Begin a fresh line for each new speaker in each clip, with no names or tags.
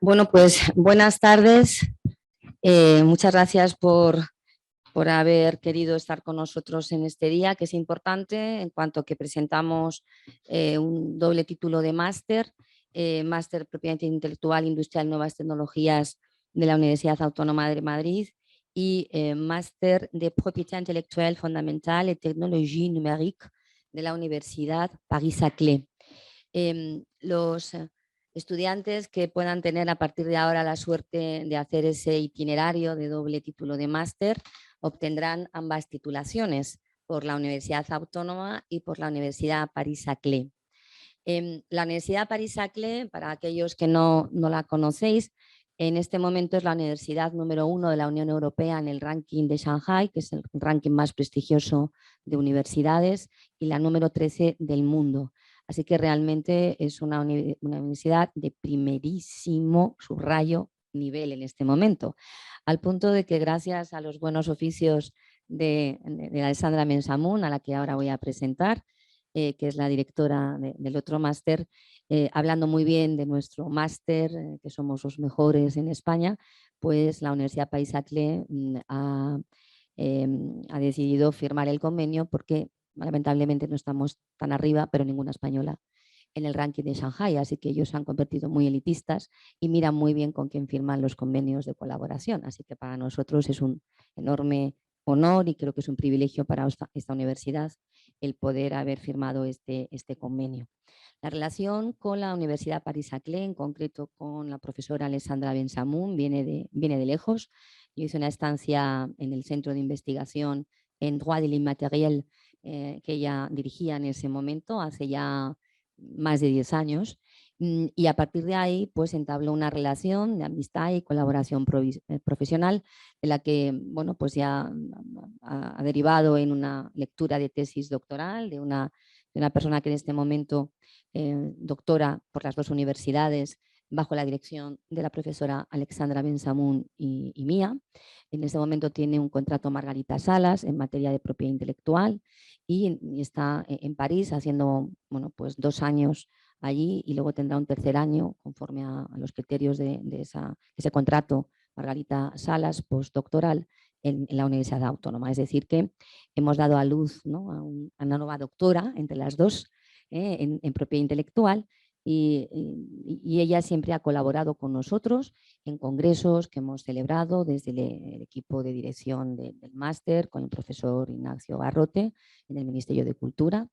Bueno, pues buenas tardes. Muchas gracias por haber querido estar con nosotros en este día, que es importante en cuanto que presentamos un doble título de máster, máster Propiedad Intelectual Industrial Nuevas Tecnologías de la Universidad Autónoma de Madrid y máster de Propiedad Intelectual Fundamental y Tecnología Numérica de la Universidad Paris-Saclay. Los estudiantes que puedan tener a partir de ahora la suerte de hacer ese itinerario de doble título de máster obtendrán ambas titulaciones por la Universidad Autónoma y por la Universidad Paris-Saclay. La Universidad Paris-Saclay, para aquellos que no la conocéis, en este momento es la universidad número 1 de la Unión Europea en el ranking de Shanghai, que es el ranking más prestigioso de universidades, y la número 13 del mundo. Así que realmente es una universidad de primerísimo, subrayo, nivel en este momento, al punto de que gracias a los buenos oficios de Alexandra Bensamoun, a la que ahora voy a presentar, que es la directora del otro máster, hablando muy bien de nuestro máster, que somos los mejores en España, pues la Universidad Paris-Saclay ha decidido firmar el convenio porque lamentablemente no estamos tan arriba, pero ninguna española en el ranking de Shanghai, así que ellos se han convertido muy elitistas y miran muy bien con quién firman los convenios de colaboración. Así que para nosotros es un enorme honor y creo que es un privilegio para esta universidad el poder haber firmado este convenio. La relación con la Universidad Paris-Saclay, en concreto con la profesora Alexandra Bensamoun, viene de lejos. Yo hice una estancia en el centro de investigación en droit de l'immatériel que ella dirigía en ese momento, hace ya más de 10 años, y a partir de ahí pues entabló una relación de amistad y colaboración profesional de la que bueno, pues ya ha derivado en una lectura de tesis doctoral de una persona que en este momento doctora por las dos universidades bajo la dirección de la profesora Alexandra Bensamoun y mía. En este momento tiene un contrato Margarita Salas en materia de propiedad intelectual y está en París haciendo bueno, pues 2 años allí y luego tendrá un tercer año conforme a los criterios de ese contrato Margarita Salas postdoctoral en la Universidad Autónoma. Es decir, que hemos dado a luz, ¿no?, a una nueva doctora entre las dos en propiedad intelectual y ella siempre ha colaborado con nosotros en congresos que hemos celebrado desde el equipo de dirección del máster con el profesor Ignacio Garrote en el Ministerio de Cultura.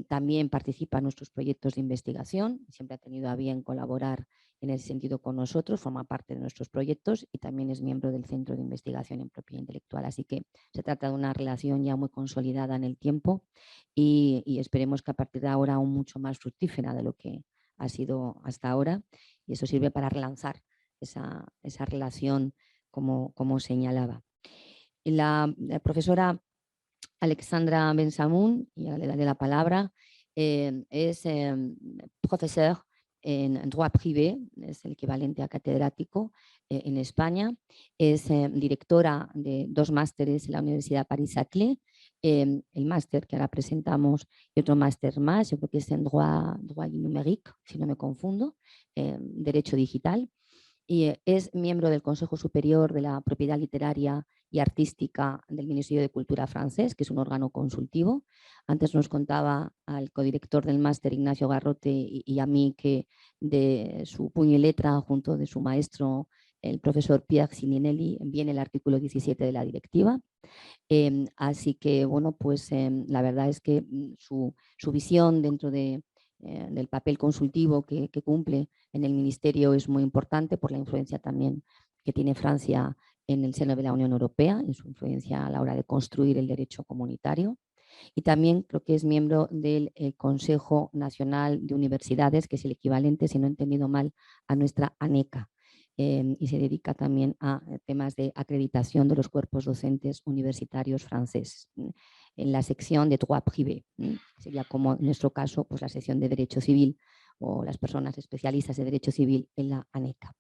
También participa en nuestros proyectos de investigación, siempre ha tenido a bien colaborar en ese sentido con nosotros, forma parte de nuestros proyectos y también es miembro del Centro de Investigación en Propiedad Intelectual. Así que se trata de una relación ya muy consolidada en el tiempo y esperemos que a partir de ahora aún mucho más fructífera de lo que ha sido hasta ahora, y eso sirve para relanzar esa relación como señalaba. La profesora Alexandra Bensamoun, y le daré la palabra, es profesor en droit privé, es el equivalente a catedrático en España, es directora de 2 másteres en la Universidad Paris-Saclay, el máster que ahora presentamos y otro máster más, yo creo que es en droit numérique, si no me confundo, derecho digital, y es miembro del Consejo Superior de la Propiedad Literaria y Artística del Ministerio de Cultura francés, que es un órgano consultivo. Antes nos contaba al codirector del máster, Ignacio Garrote, y a mí que de su puño y letra, junto de su maestro, el profesor Pierre Sininelli, viene el artículo 17 de la directiva. Así que, bueno, pues la verdad es que su visión dentro del papel consultivo que cumple en el Ministerio es muy importante por la influencia también que tiene Francia en el seno de la Unión Europea y su influencia a la hora de construir el derecho comunitario. Y también creo que es miembro del Consejo Nacional de Universidades, que es el equivalente, si no he entendido mal, a nuestra ANECA. Y se dedica también a temas de acreditación de los cuerpos docentes universitarios franceses en la sección de droit privé. Sería como en nuestro caso pues la sección de derecho civil o las personas especialistas de derecho civil en la ANECA.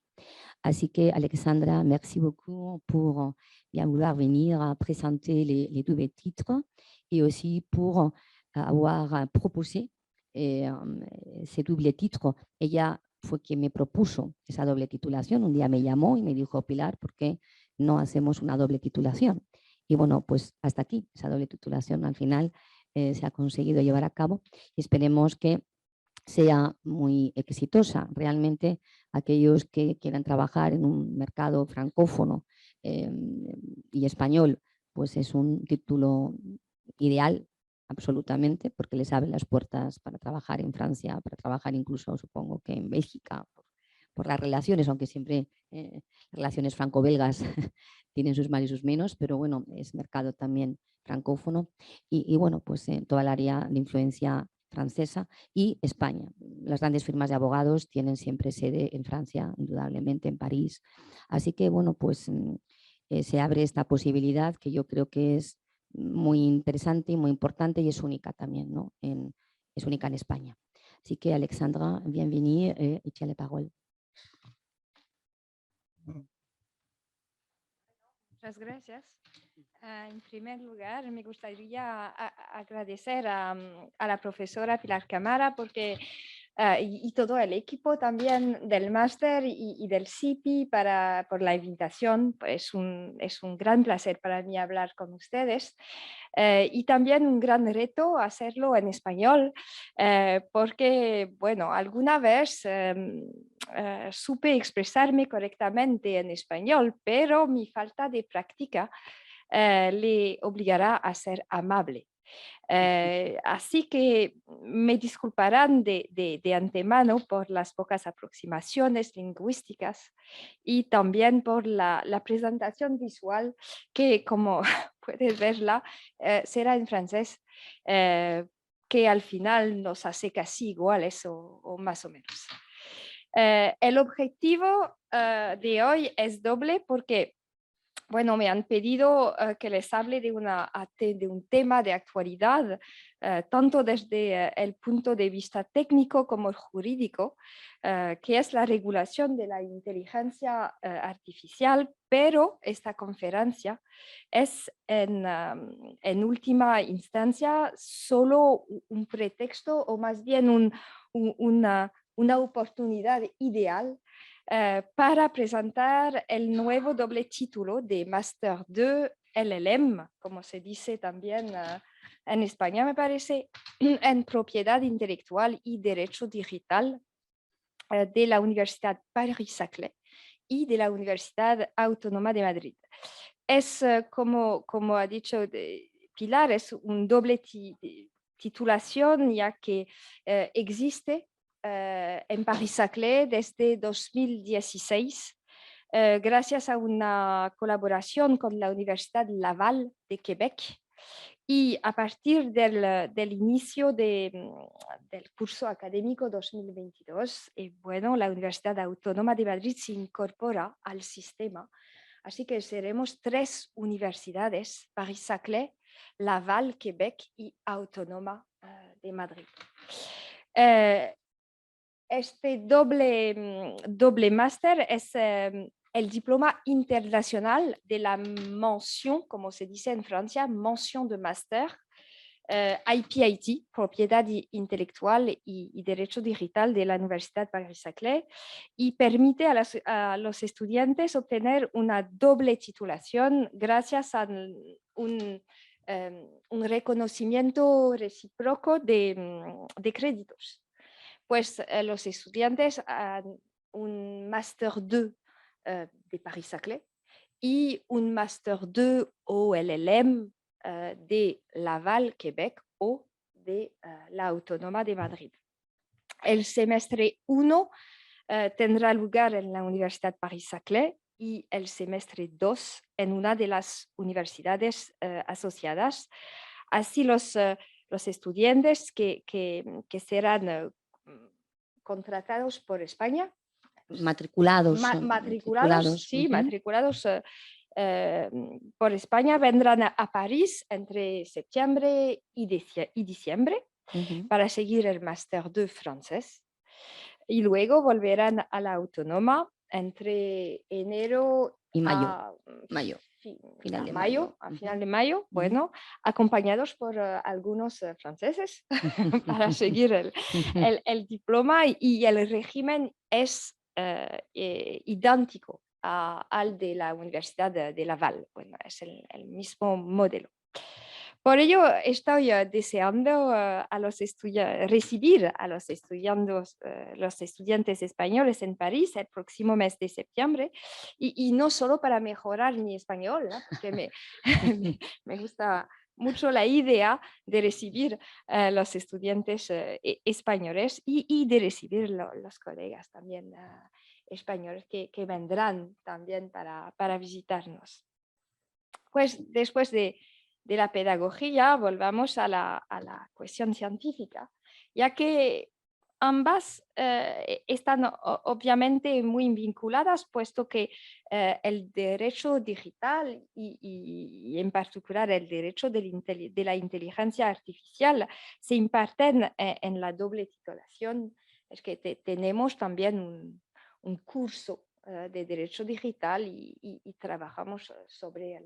Así que Alexandra, merci beaucoup pour bien vouloir venir a présenter les doubles titres et aussi pour avoir proposé ces doubles titres. Ella fue quien me propuso esa doble titulación. Un día me llamó y me dijo, Pilar, ¿por qué no hacemos una doble titulación? Y bueno, pues hasta aquí, esa doble titulación al final se ha conseguido llevar a cabo y esperemos que sea muy exitosa. Realmente aquellos que quieran trabajar en un mercado francófono y español, pues es un título ideal absolutamente, porque les abre las puertas para trabajar en Francia, para trabajar incluso, supongo que en Bélgica, por las relaciones, aunque siempre relaciones franco-belgas tienen sus más y sus menos, pero bueno, es mercado también francófono y bueno, pues toda el área de influencia francesa y España. Las grandes firmas de abogados tienen siempre sede en Francia, indudablemente en París. Así que bueno, pues se abre esta posibilidad que yo creo que es muy interesante y muy importante y es única también, ¿no? Es única en España. Así que Alexandra, bienvenue y tiens la parole.
Muchas gracias. En primer lugar, me gustaría agradecer a la profesora Pilar Camara porque, y todo el equipo también del máster y del CIPI por la invitación. Es un gran placer para mí hablar con ustedes. Y también un gran reto hacerlo en español, porque, bueno, alguna vez supe expresarme correctamente en español, pero mi falta de práctica le obligará a ser amable. Así que me disculparán de antemano por las pocas aproximaciones lingüísticas y también por la presentación visual que, como puedes verla, será en francés, que al final nos hace casi iguales o más o menos. El objetivo de hoy es doble porque bueno, me han pedido que les hable de un tema de actualidad, tanto desde el punto de vista técnico como jurídico, que es la regulación de la inteligencia artificial, pero esta conferencia es en última instancia solo un pretexto o más bien una oportunidad ideal para presentar el nuevo doble título de Master 2 LLM, como se dice también en España, me parece, en propiedad intelectual y derecho digital de la Universidad Paris-Saclay y de la Universidad Autónoma de Madrid. Es, como ha dicho Pilar, es un doble titulación ya que existe en Paris-Saclay desde 2016, gracias a una colaboración con la Universidad Laval de Quebec. Y a partir del inicio del curso académico 2022, bueno, la Universidad Autónoma de Madrid se incorpora al sistema. Así que seremos 3 universidades, Paris-Saclay, Laval, Quebec y Autónoma de Madrid. Este doble máster es el diploma internacional de la mención, como se dice en Francia, mención de máster, IPIT, propiedad intelectual y derecho digital de la Universidad Paris-Saclay, y permite a los estudiantes obtener una doble titulación gracias a un reconocimiento recíproco de créditos. Pues los estudiantes han un Master 2 de Paris-Saclay y un Master 2 OLLM de Laval, Quebec o de la Autónoma de Madrid. El semestre 1 tendrá lugar en la Universidad Paris-Saclay y el semestre 2 en una de las universidades asociadas. Así los estudiantes que serán contratados por España.
Matriculados.
Matriculados, sí, matriculados por España vendrán a París entre septiembre y diciembre para seguir el Master 2 francés y luego volverán a la Autónoma entre enero
y mayo. Final de
mayo,
mayo.
a final de mayo, bueno, acompañados por algunos franceses para seguir el diploma y el régimen es idéntico al de la Universidad de Laval. Bueno, es el mismo modelo. Por ello, estoy deseando recibir a los estudiantes españoles en París el próximo mes de septiembre y no solo para mejorar mi español, ¿no? Porque me gusta mucho la idea de recibir los estudiantes españoles y de recibir los colegas también españoles que vendrán también para visitarnos. Pues después de la pedagogía, volvamos a la cuestión científica, ya que ambas están obviamente muy vinculadas, puesto que el derecho digital y en particular el derecho de la inteligencia artificial se imparten en la doble titulación. Es que tenemos también un curso de derecho digital y trabajamos sobre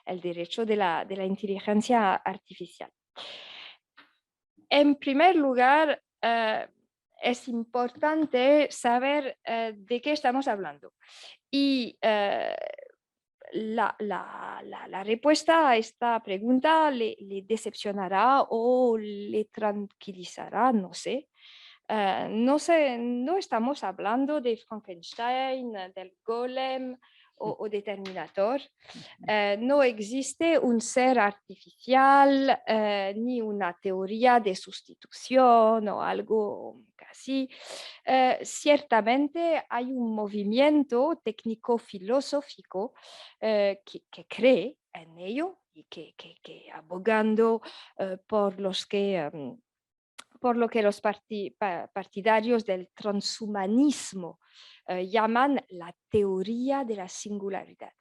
el derecho de la inteligencia artificial. En primer lugar, es importante saber de qué estamos hablando. Y la respuesta a esta pregunta le decepcionará o le tranquilizará, no sé. No estamos hablando de Frankenstein, del Golem o de Terminator. No existe un ser artificial ni una teoría de sustitución o algo así. Ciertamente hay un movimiento técnico-filosófico que cree en ello y que abogando por lo que los partidarios del transhumanismo llaman la teoría de la singularidad.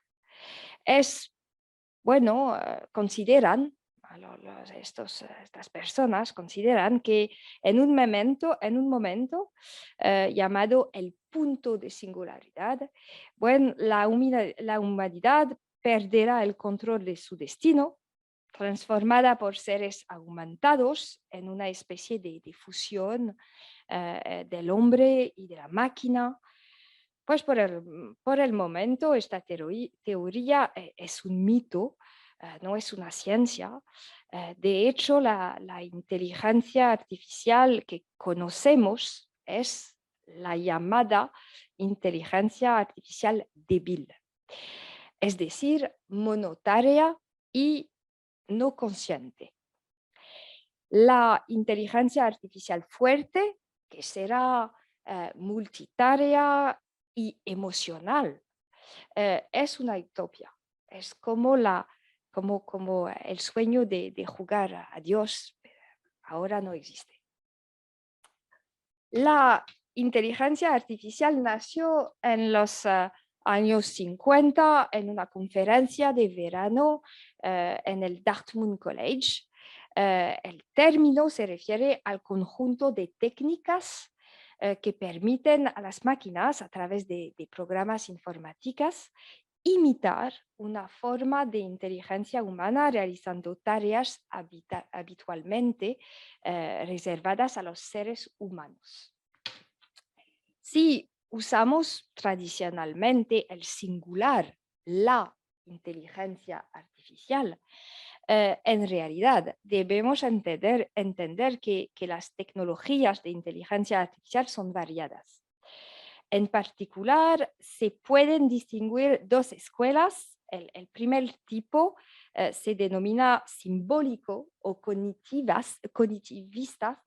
Consideran, estas personas consideran que en un momento llamado el punto de singularidad, la humanidad perderá el control de su destino, transformada por seres aumentados en una especie de fusión del hombre y de la máquina. Pues por el momento esta teoría es un mito, no es una ciencia. De hecho, la inteligencia artificial que conocemos es la llamada inteligencia artificial débil, es decir, monotarea y no consciente. La inteligencia artificial fuerte, que será multitarea y emocional, es una utopía. Es como el sueño de jugar a Dios, pero ahora no existe. La inteligencia artificial nació en los años 50 en una conferencia de verano en el Dartmouth College. El término se refiere al conjunto de técnicas que permiten a las máquinas, a través de programas informáticos, imitar una forma de inteligencia humana realizando tareas habitualmente reservadas a los seres humanos. Si usamos tradicionalmente el singular, la inteligencia artificial, en realidad debemos entender que las tecnologías de inteligencia artificial son variadas. En particular, se pueden distinguir dos escuelas. El primer tipo se denomina simbólico o cognitivistas,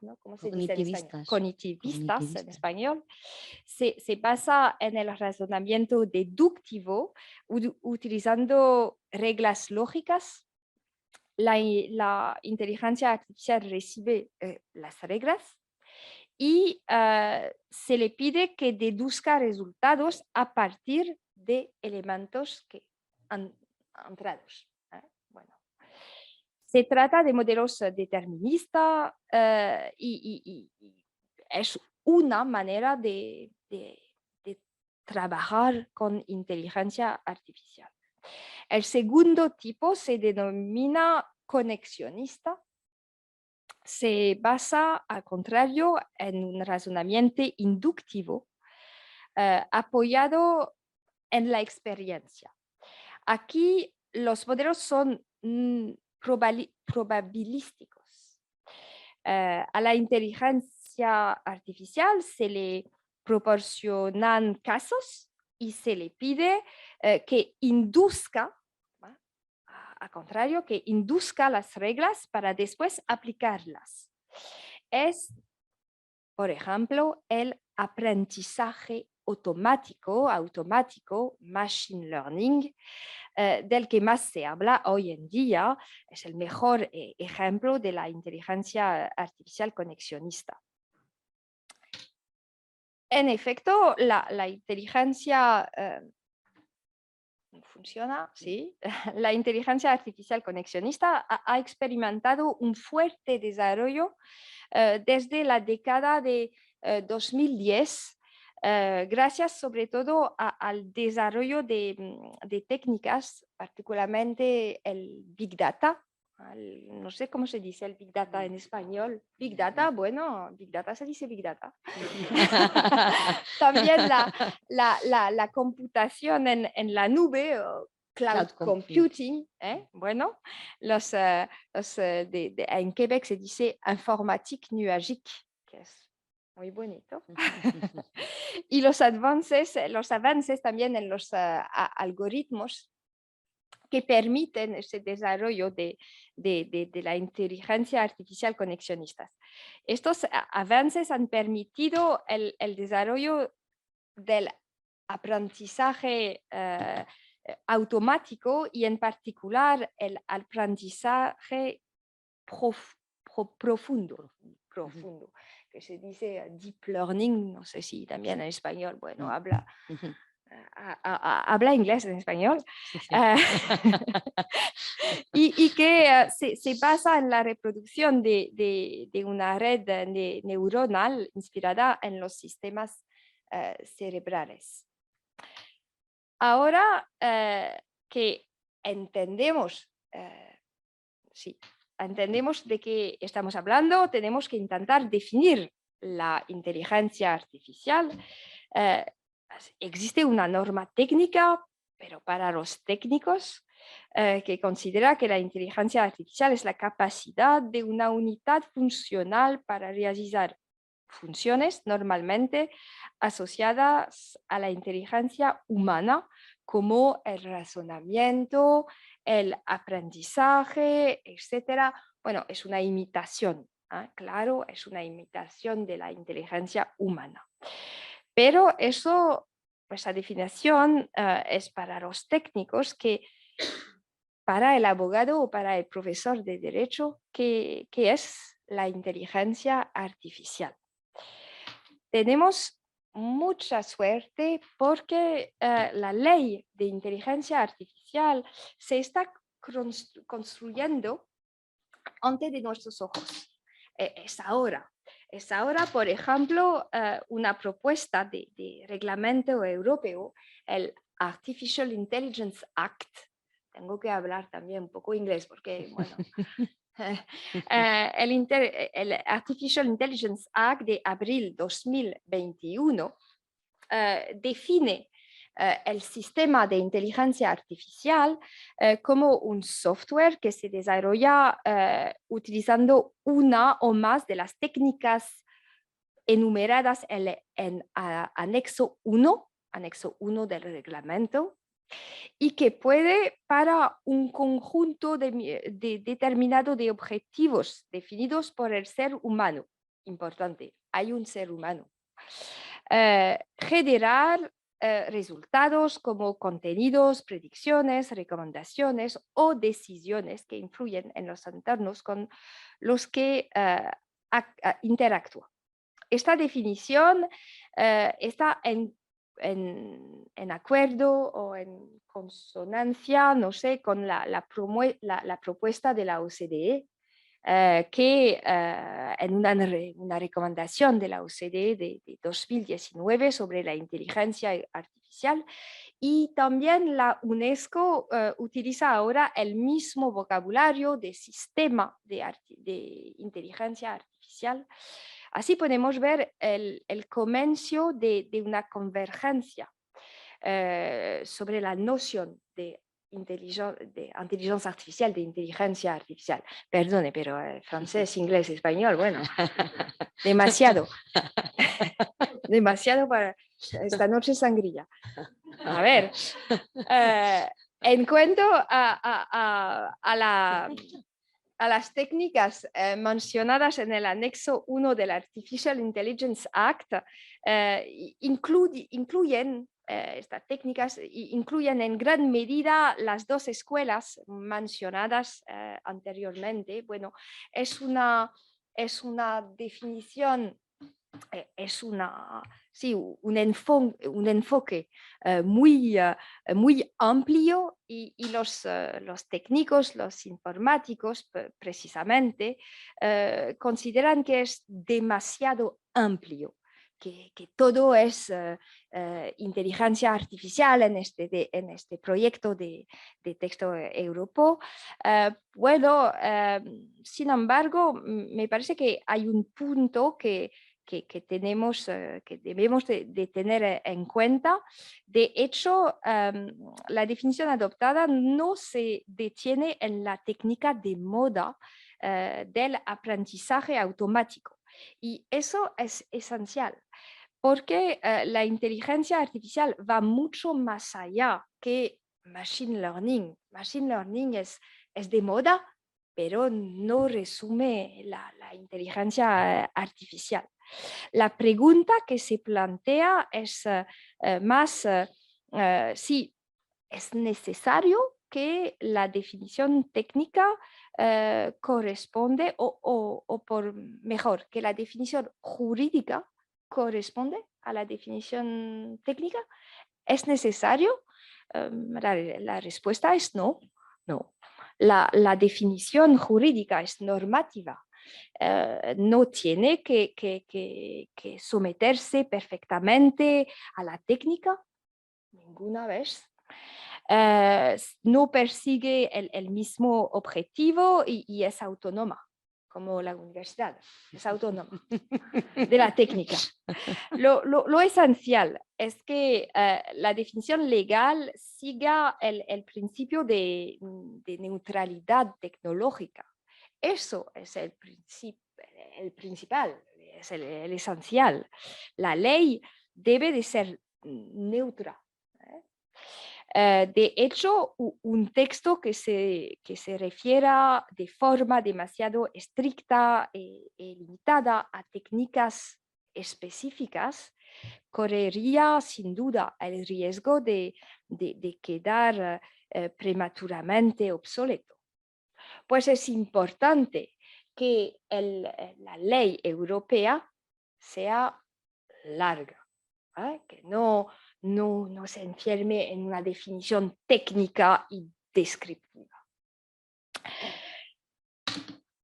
¿no? ¿Cómo se dice en español? Cognitivistas en español. Se basa en el razonamiento deductivo utilizando reglas lógicas. La inteligencia artificial recibe las reglas y se le pide que deduzca resultados a partir de elementos que han entrados. Bueno. Se trata de modelos deterministas y es una manera de trabajar con inteligencia artificial. El segundo tipo se denomina conexionista. Se basa, al contrario, en un razonamiento inductivo apoyado en la experiencia. Aquí los modelos son probabilísticos. A la inteligencia artificial se le proporcionan casos y se le pide que induzca, al contrario, que induzca las reglas para después aplicarlas. Es, por ejemplo, el aprendizaje automático, machine learning, del que más se habla hoy en día. Es el mejor ejemplo de la inteligencia artificial conexionista. En efecto, la inteligencia funciona, sí. La inteligencia artificial conexionista ha experimentado un fuerte desarrollo desde la década de 2010, gracias sobre todo al desarrollo de técnicas, particularmente el Big Data. No sé cómo se dice el Big Data en español. Big Data, bueno, Big Data se dice Big Data. También la computación en la nube, o cloud computing, bueno, en Quebec se dice informatique nuagique, que es muy bonito. Y los avances también en los algoritmos que permiten ese desarrollo de la inteligencia artificial conexionista. Estos avances han permitido el desarrollo del aprendizaje automático y en particular el aprendizaje profundo, que se dice deep learning, no sé si también en español, bueno, habla inglés en español, y que se basa en la reproducción de una red neuronal inspirada en los sistemas cerebrales. Ahora que entendemos, entendemos de qué estamos hablando, tenemos que intentar definir la inteligencia artificial. Existe una norma técnica, pero para los técnicos, que considera que la inteligencia artificial es la capacidad de una unidad funcional para realizar funciones normalmente asociadas a la inteligencia humana, como el razonamiento, el aprendizaje, etc. Bueno, es una imitación, claro, es una imitación de la inteligencia humana. Pero eso, esa definición es para los técnicos, que para el abogado o para el profesor de derecho, ¿qué es la inteligencia artificial? Tenemos mucha suerte porque la ley de inteligencia artificial se está construyendo ante de nuestros ojos. Es ahora, por ejemplo, una propuesta de reglamento europeo, el Artificial Intelligence Act. Tengo que hablar también un poco inglés porque, bueno, el Artificial Intelligence Act de abril 2021 define el sistema de inteligencia artificial como un software que se desarrolla utilizando una o más de las técnicas enumeradas en anexo 1 del reglamento, y que puede, para un conjunto determinado de objetivos definidos por el ser humano, importante, hay un ser humano, generar resultados como contenidos, predicciones, recomendaciones o decisiones que influyen en los entornos con los que interactúa. Esta definición está en acuerdo o en consonancia, no sé, con la propuesta de la OCDE, que en una recomendación de la OCDE de 2019 sobre la inteligencia artificial. Y también la UNESCO utiliza ahora el mismo vocabulario de sistema de inteligencia artificial. Así podemos ver el comienzo de una convergencia sobre la noción de inteligencia artificial, de inteligencia artificial. Perdone, pero francés, inglés, español, bueno, demasiado. Demasiado para esta noche sangría. A ver, en cuanto a las técnicas mencionadas en el anexo 1 del Artificial Intelligence Act, incluyen estas técnicas, incluyen en gran medida las dos escuelas mencionadas anteriormente. Bueno, es una definición, es un enfoque muy amplio y los técnicos, los informáticos precisamente, consideran que es demasiado amplio, que todo es inteligencia artificial en este proyecto de texto europeo. Sin embargo, me parece que hay un punto que debemos de tener en cuenta. De hecho, la definición adoptada no se detiene en la técnica de moda del aprendizaje automático. Y eso es esencial, porque la inteligencia artificial va mucho más allá que machine learning. Machine learning es de moda, pero no resume la inteligencia artificial. La pregunta que se plantea es más si es necesario que la definición técnica corresponde o por mejor, que la definición jurídica corresponde a la definición técnica. ¿Es necesario? La respuesta es no. No. La definición jurídica es normativa. No tiene que someterse perfectamente a la técnica ninguna vez. No persigue el mismo objetivo y es autónoma, como la universidad, es autónoma de la técnica. Lo esencial es que la definición legal siga el principio de neutralidad tecnológica. Eso es el principal, es el esencial. La ley debe de ser neutra. De hecho, un texto que se refiera de forma demasiado estricta y limitada a técnicas específicas correría sin duda el riesgo de quedar prematuramente obsoleto. Pues es importante que la ley europea sea larga, que no se encierre en una definición técnica y descriptiva.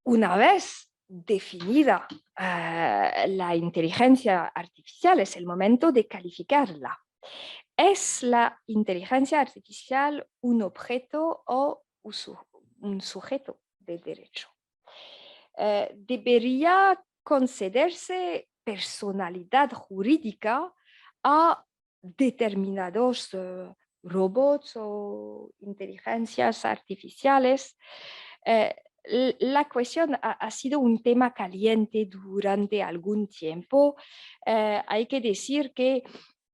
Una vez definida la inteligencia artificial, es el momento de calificarla. ¿Es la inteligencia artificial un objeto o un sujeto de derecho? Debería concederse personalidad jurídica a determinados robots o inteligencias artificiales. La cuestión ha sido un tema caliente durante algún tiempo. Hay que decir que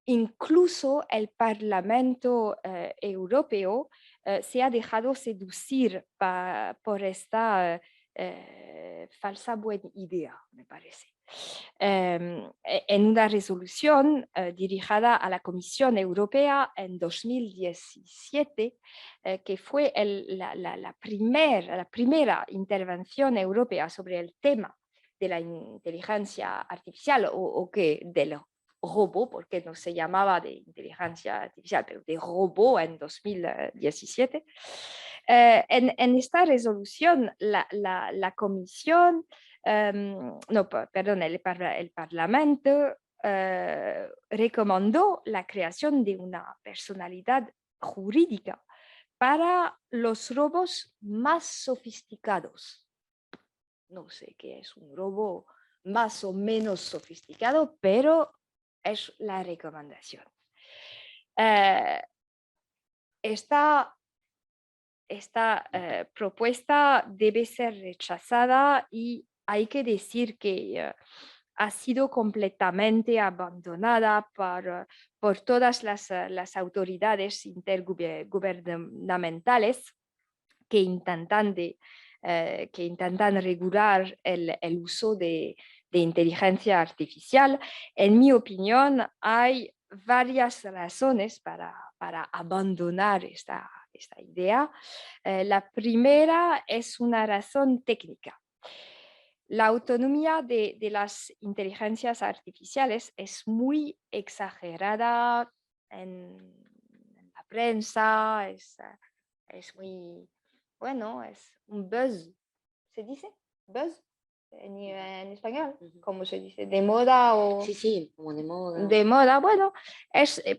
incluso el Parlamento Europeo se ha dejado seducir por esta falsa buena idea, me parece. En una resolución dirigida a la Comisión Europea en 2017, que fue la primera intervención europea sobre el tema de la inteligencia artificial o que del robot, porque no se llamaba de inteligencia artificial, pero de robot en 2017, En esta resolución, la Comisión, no, perdón, el Parlamento recomendó la creación de una personalidad jurídica para los robos más sofisticados. No sé qué es un robo más o menos sofisticado, pero es la recomendación. Esta propuesta debe ser rechazada y hay que decir que ha sido completamente abandonada por todas las autoridades intergubernamentales que intentan regular el uso de inteligencia artificial. En mi opinión, hay varias razones para abandonar esta idea. La primera es una razón técnica. La autonomía de las inteligencias artificiales es muy exagerada en la prensa, es muy, bueno, es un buzz. ¿Se dice? ¿Buzz? En español, ¿cómo se dice? ¿De moda o...?
Sí, sí, como de moda.
De moda, bueno,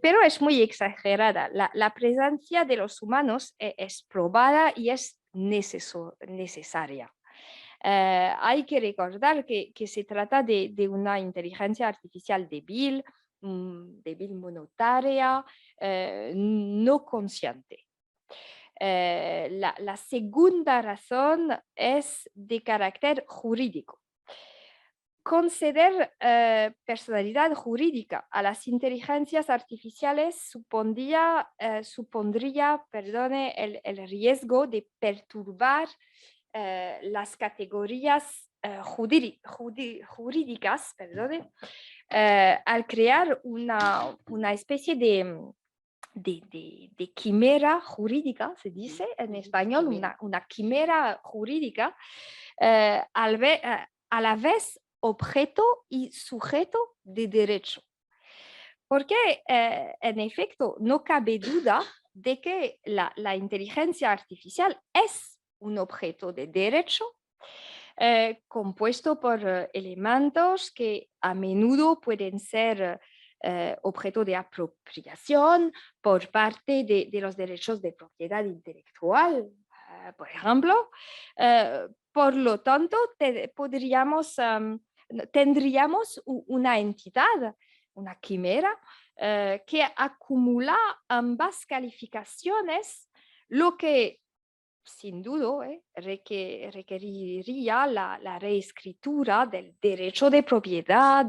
pero es muy exagerada. La presencia de los humanos es probada y es necesaria. Hay que recordar que se trata de una inteligencia artificial débil, débil monetaria, no consciente. La segunda razón es de carácter jurídico. Conceder personalidad jurídica a las inteligencias artificiales supondría el riesgo de perturbar las categorías jurídicas, al crear una especie de quimera jurídica, se dice en español, una quimera jurídica, a la vez objeto y sujeto de derecho. Porque, en efecto, no cabe duda de que la inteligencia artificial es un objeto de derecho compuesto por elementos que a menudo pueden ser objeto de apropiación por parte de los derechos de propiedad intelectual, por ejemplo. Por lo tanto, tendríamos una entidad, una quimera, que acumula ambas calificaciones, lo que sin duda requeriría la reescritura del derecho de propiedad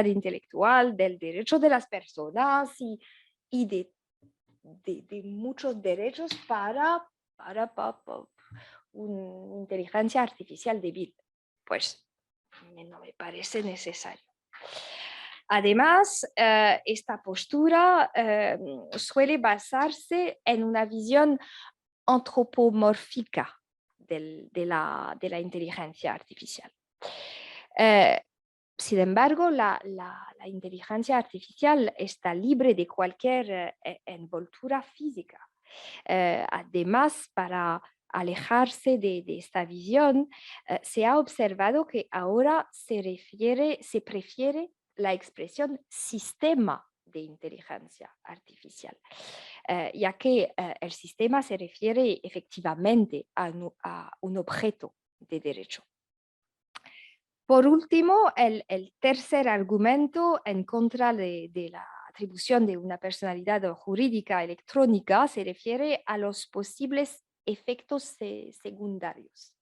intelectual, del derecho de las personas y de muchos derechos para una inteligencia artificial débil. Pues no me parece necesario. Además, esta postura suele basarse en una visión antropomórfica de la inteligencia artificial. Sin embargo, la inteligencia artificial está libre de cualquier envoltura física. Además, para alejarse de esta visión, se ha observado que ahora se prefiere la expresión sistema de inteligencia artificial, ya que el sistema se refiere efectivamente a un objeto de derecho. Por último, el tercer argumento en contra de la atribución de una personalidad jurídica electrónica se refiere a los posibles efectos secundarios.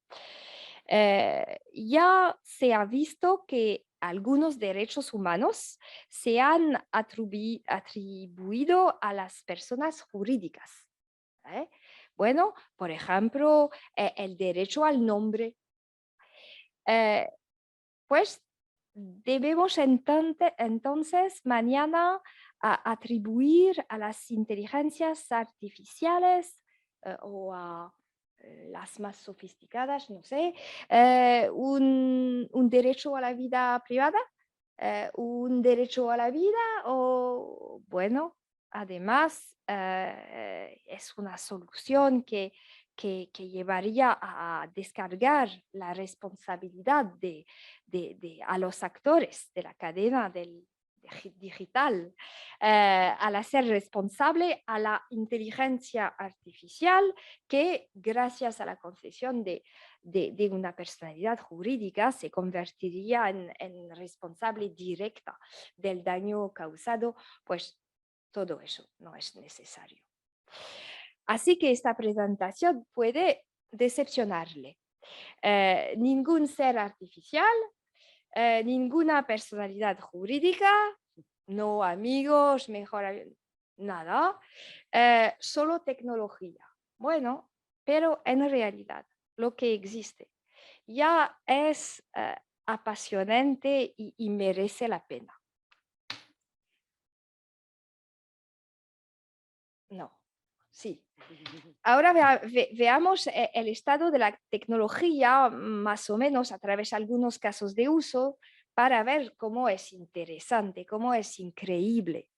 Ya se ha visto que algunos derechos humanos se han atribuido a las personas jurídicas. Bueno, por ejemplo, el derecho al nombre. Pues debemos entonces mañana atribuir a las inteligencias artificiales o a las más sofisticadas, no sé, un derecho a la vida privada, un derecho a la vida o, bueno, Además, es una solución que llevaría a descargar la responsabilidad a los actores de la cadena digital, al hacer responsable a la inteligencia artificial que, gracias a la concesión de una personalidad jurídica, se convertiría en responsable directa del daño causado, pues todo eso no es necesario. Así que esta presentación puede decepcionarle. Ningún ser artificial, ninguna personalidad jurídica, no amigos, mejor nada, solo tecnología. Bueno, pero en realidad lo que existe ya es apasionante y merece la pena. No, sí. Ahora veamos el estado de la tecnología, más o menos a través de algunos casos de uso, para ver cómo es interesante, cómo es increíble.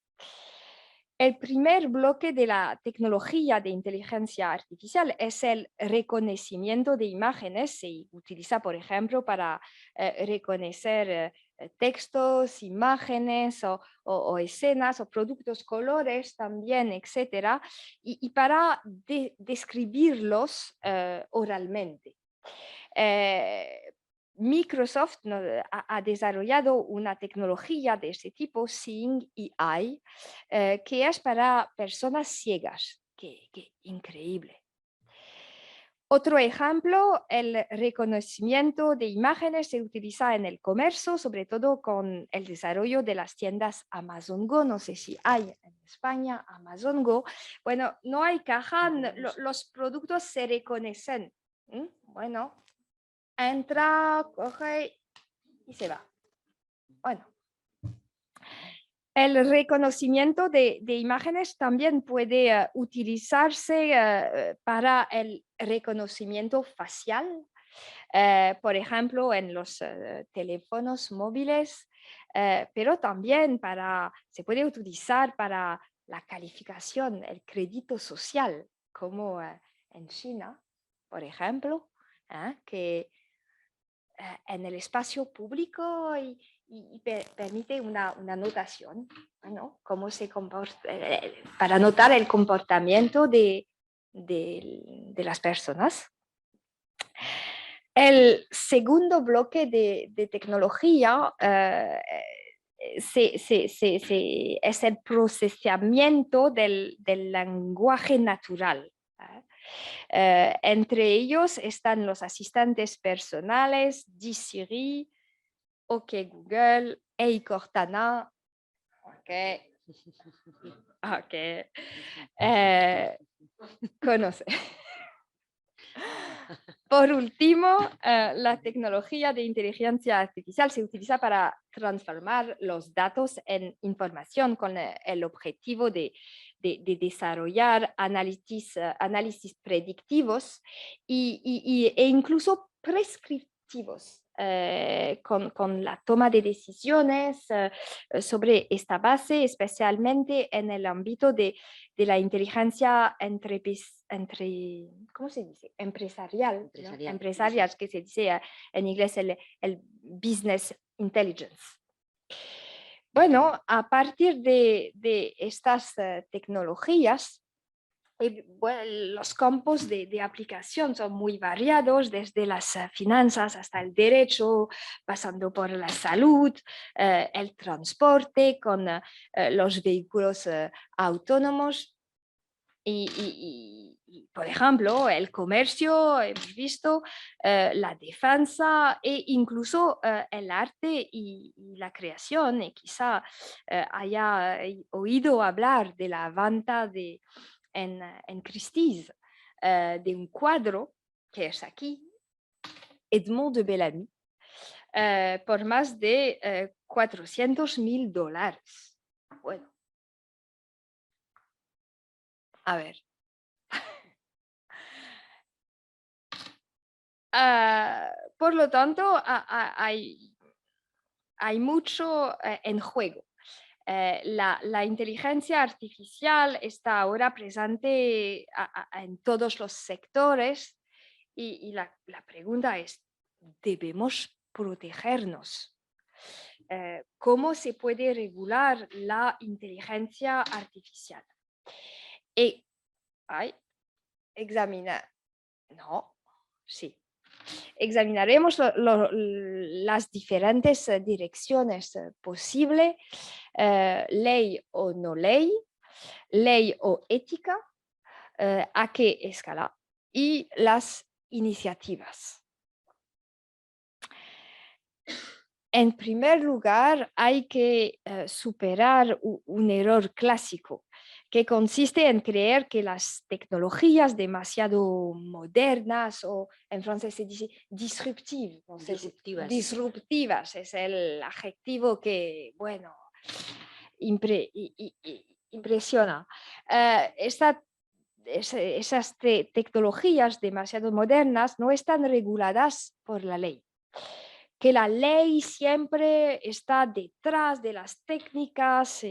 El primer bloque de la tecnología de inteligencia artificial es el reconocimiento de imágenes. Se utiliza, por ejemplo, para reconocer textos, imágenes o escenas o productos, colores también, etc. Y para describirlos oralmente. Microsoft ha desarrollado una tecnología de este tipo, Seeing AI, que es para personas ciegas. ¡Qué increíble! Otro ejemplo, el reconocimiento de imágenes se utiliza en el comercio, sobre todo con el desarrollo de las tiendas Amazon Go. No sé si hay en España Amazon Go. Bueno, no hay caja, los productos se reconocen. Bueno, entra, coge y se va. Bueno. El reconocimiento de imágenes también puede utilizarse para el reconocimiento facial, por ejemplo, en los teléfonos móviles, pero también se puede utilizar para la calificación, el crédito social, como en China, por ejemplo, que en el espacio público y permite una notación, ¿no? Cómo se comporta, para notar el comportamiento de las personas. El segundo bloque de tecnología es el procesamiento del lenguaje natural. Entre ellos están los asistentes personales, Siri, OK Google, Hey Cortana. Ok. Conoce. Por último, la tecnología de inteligencia artificial se utiliza para transformar los datos en información con el objetivo de desarrollar análisis predictivos e incluso prescriptivos con la toma de decisiones sobre esta base, especialmente en el ámbito de la inteligencia ¿cómo se dice? Empresarial, ¿no? Empresarial, que se dice en inglés el business intelligence. Bueno, a partir de estas tecnologías, los campos de aplicación son muy variados, desde las finanzas hasta el derecho, pasando por la salud, el transporte con los vehículos autónomos y, por ejemplo, el comercio, hemos visto, la defensa e incluso el arte y la creación. Y quizá haya oído hablar de la venta en Christie's de un cuadro que es aquí, Edmond de Bellamy, por más de $400,000. Bueno, a ver. Por lo tanto, hay mucho en juego. La inteligencia artificial está ahora presente en todos los sectores y la pregunta es, ¿debemos protegernos? ¿Cómo se puede regular la inteligencia artificial? Y examinaremos las diferentes direcciones posibles, ley o no ley, ley o ética, a qué escala y las iniciativas. En primer lugar, hay que superar un error clásico que consiste en creer que las tecnologías demasiado modernas, o en francés se dice disruptivas es el adjetivo que, bueno, impresiona. Esas tecnologías demasiado modernas no están reguladas por la ley. Que la ley siempre está detrás de las técnicas.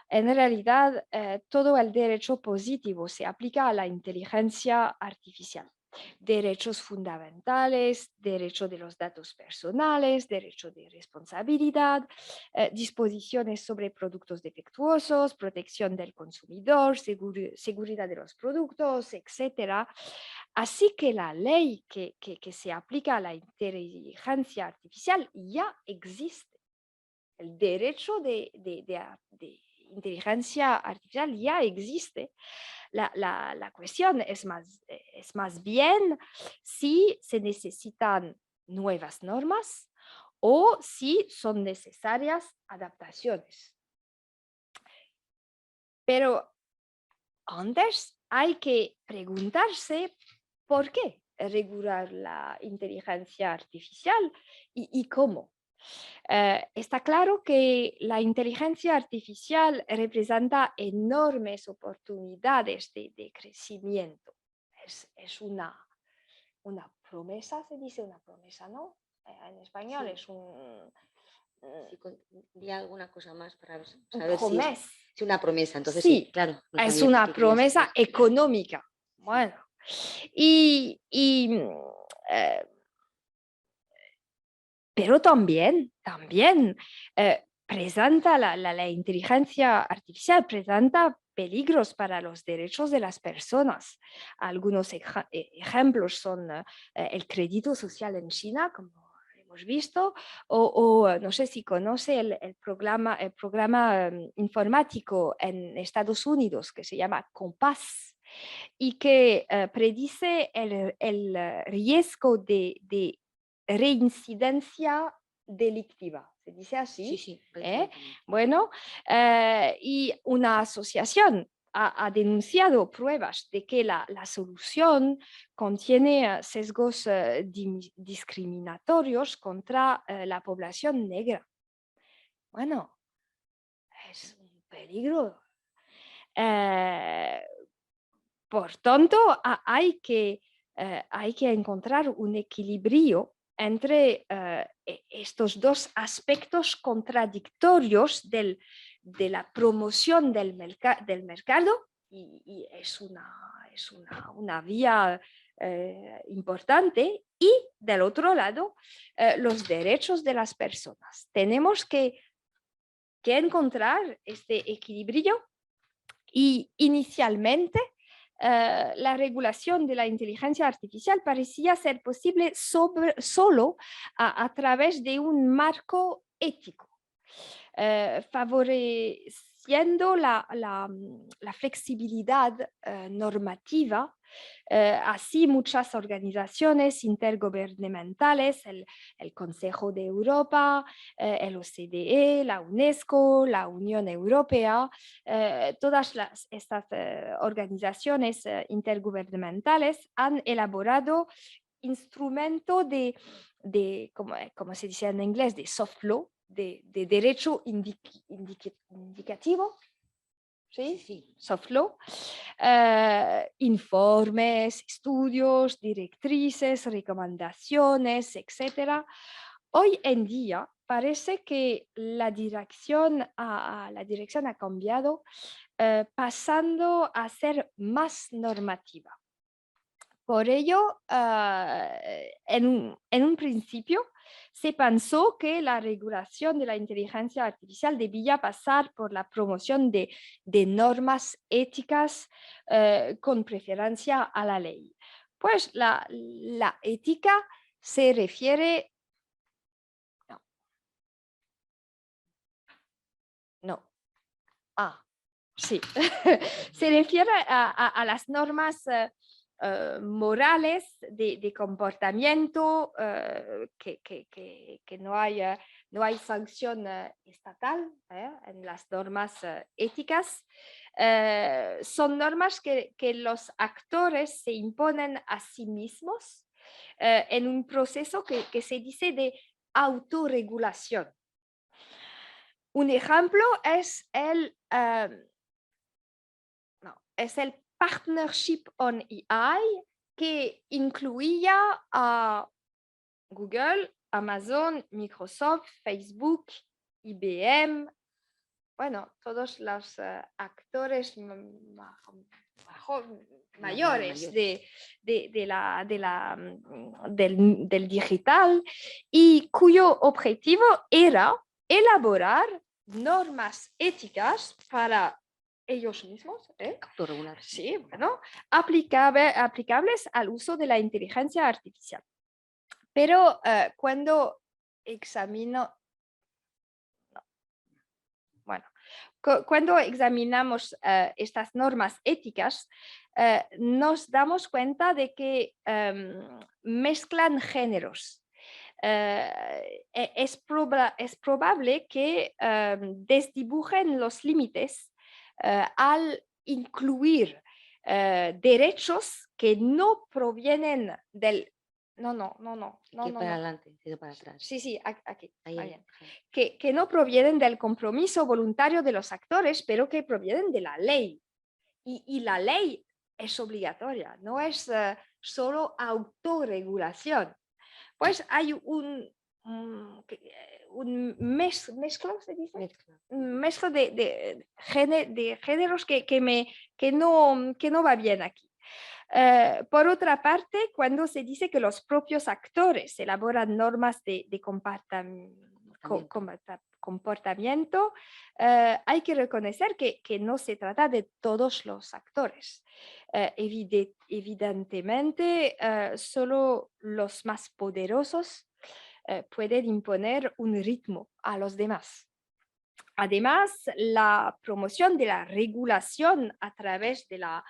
En realidad, todo el derecho positivo se aplica a la inteligencia artificial. Derechos fundamentales, derecho de los datos personales, derecho de responsabilidad, disposiciones sobre productos defectuosos, protección del consumidor, seguridad de los productos, etc. Así que la ley que se aplica a la inteligencia artificial ya existe. El derecho de inteligencia artificial ya existe. La cuestión es más bien si se necesitan nuevas normas o si son necesarias adaptaciones. Pero antes hay que preguntarse por qué regular la inteligencia artificial y cómo. Está claro que la inteligencia artificial representa enormes oportunidades de crecimiento. Es una promesa, se dice una promesa, ¿no? En español sí. Es un...
Di alguna cosa más para
saber si
es una promesa. Entonces
sí,
claro.
Es una promesa económica. Bueno, pero también presenta la inteligencia artificial, presenta peligros para los derechos de las personas. Algunos ejemplos son el crédito social en China, como hemos visto, o no sé si conoce el programa informático en Estados Unidos que se llama COMPAS y que predice el riesgo de reincidencia delictiva, se dice así.
Sí.
Bueno, y una asociación ha denunciado pruebas de que la solución contiene sesgos discriminatorios contra la población negra. Bueno, es un peligro. Por tanto, hay que encontrar un equilibrio entre estos dos aspectos contradictorios de la promoción del mercado y es una vía importante, y del otro lado los derechos de las personas. Tenemos que encontrar este equilibrio y inicialmente la regulación de la inteligencia artificial parecía ser posible solo a través de un marco ético, favoreciendo la flexibilidad normativa. Así, muchas organizaciones intergubernamentales, el Consejo de Europa, el OCDE, la UNESCO, la Unión Europea, todas estas organizaciones intergubernamentales han elaborado instrumento de como se dice en inglés, de soft law, de derecho indicativo. ¿Sí? Soft law, informes, estudios, directrices, recomendaciones, etc. Hoy en día parece que la dirección ha cambiado, pasando a ser más normativa. Por ello, en un principio, se pensó que la regulación de la inteligencia artificial debía pasar por la promoción de normas éticas con preferencia a la ley. Pues la ética se refiere... No. Sí. Se refiere a las normas morales de comportamiento, que no hay sanción estatal en las normas éticas. Son normas que los actores se imponen a sí mismos en un proceso que se dice de autorregulación. Un ejemplo es el Partnership on AI, que incluía a Google, Amazon, Microsoft, Facebook, IBM, bueno, todos los actores mayores del digital, y cuyo objetivo era elaborar normas éticas para ellos mismos,
Autorregular.
sí, bueno, aplicables al uso de la inteligencia artificial. Pero cuando cuando examinamos estas normas éticas, nos damos cuenta de que mezclan géneros. Es probable que desdibujen los límites al incluir derechos que no provienen del... No.
Para adelante, para atrás.
Sí, aquí.
Ahí.
Que no provienen del compromiso voluntario de los actores, pero que provienen de la ley. Y la ley es obligatoria, no es solo autorregulación. Pues hay un mezclo, ¿se dice? Un mezclo de géneros que no va bien aquí. Por otra parte, cuando se dice que los propios actores elaboran normas de comportamiento, hay que reconocer que no se trata de todos los actores. Evidentemente, solo los más poderosos pueden imponer un ritmo a los demás. Además, la promoción de la regulación a través de la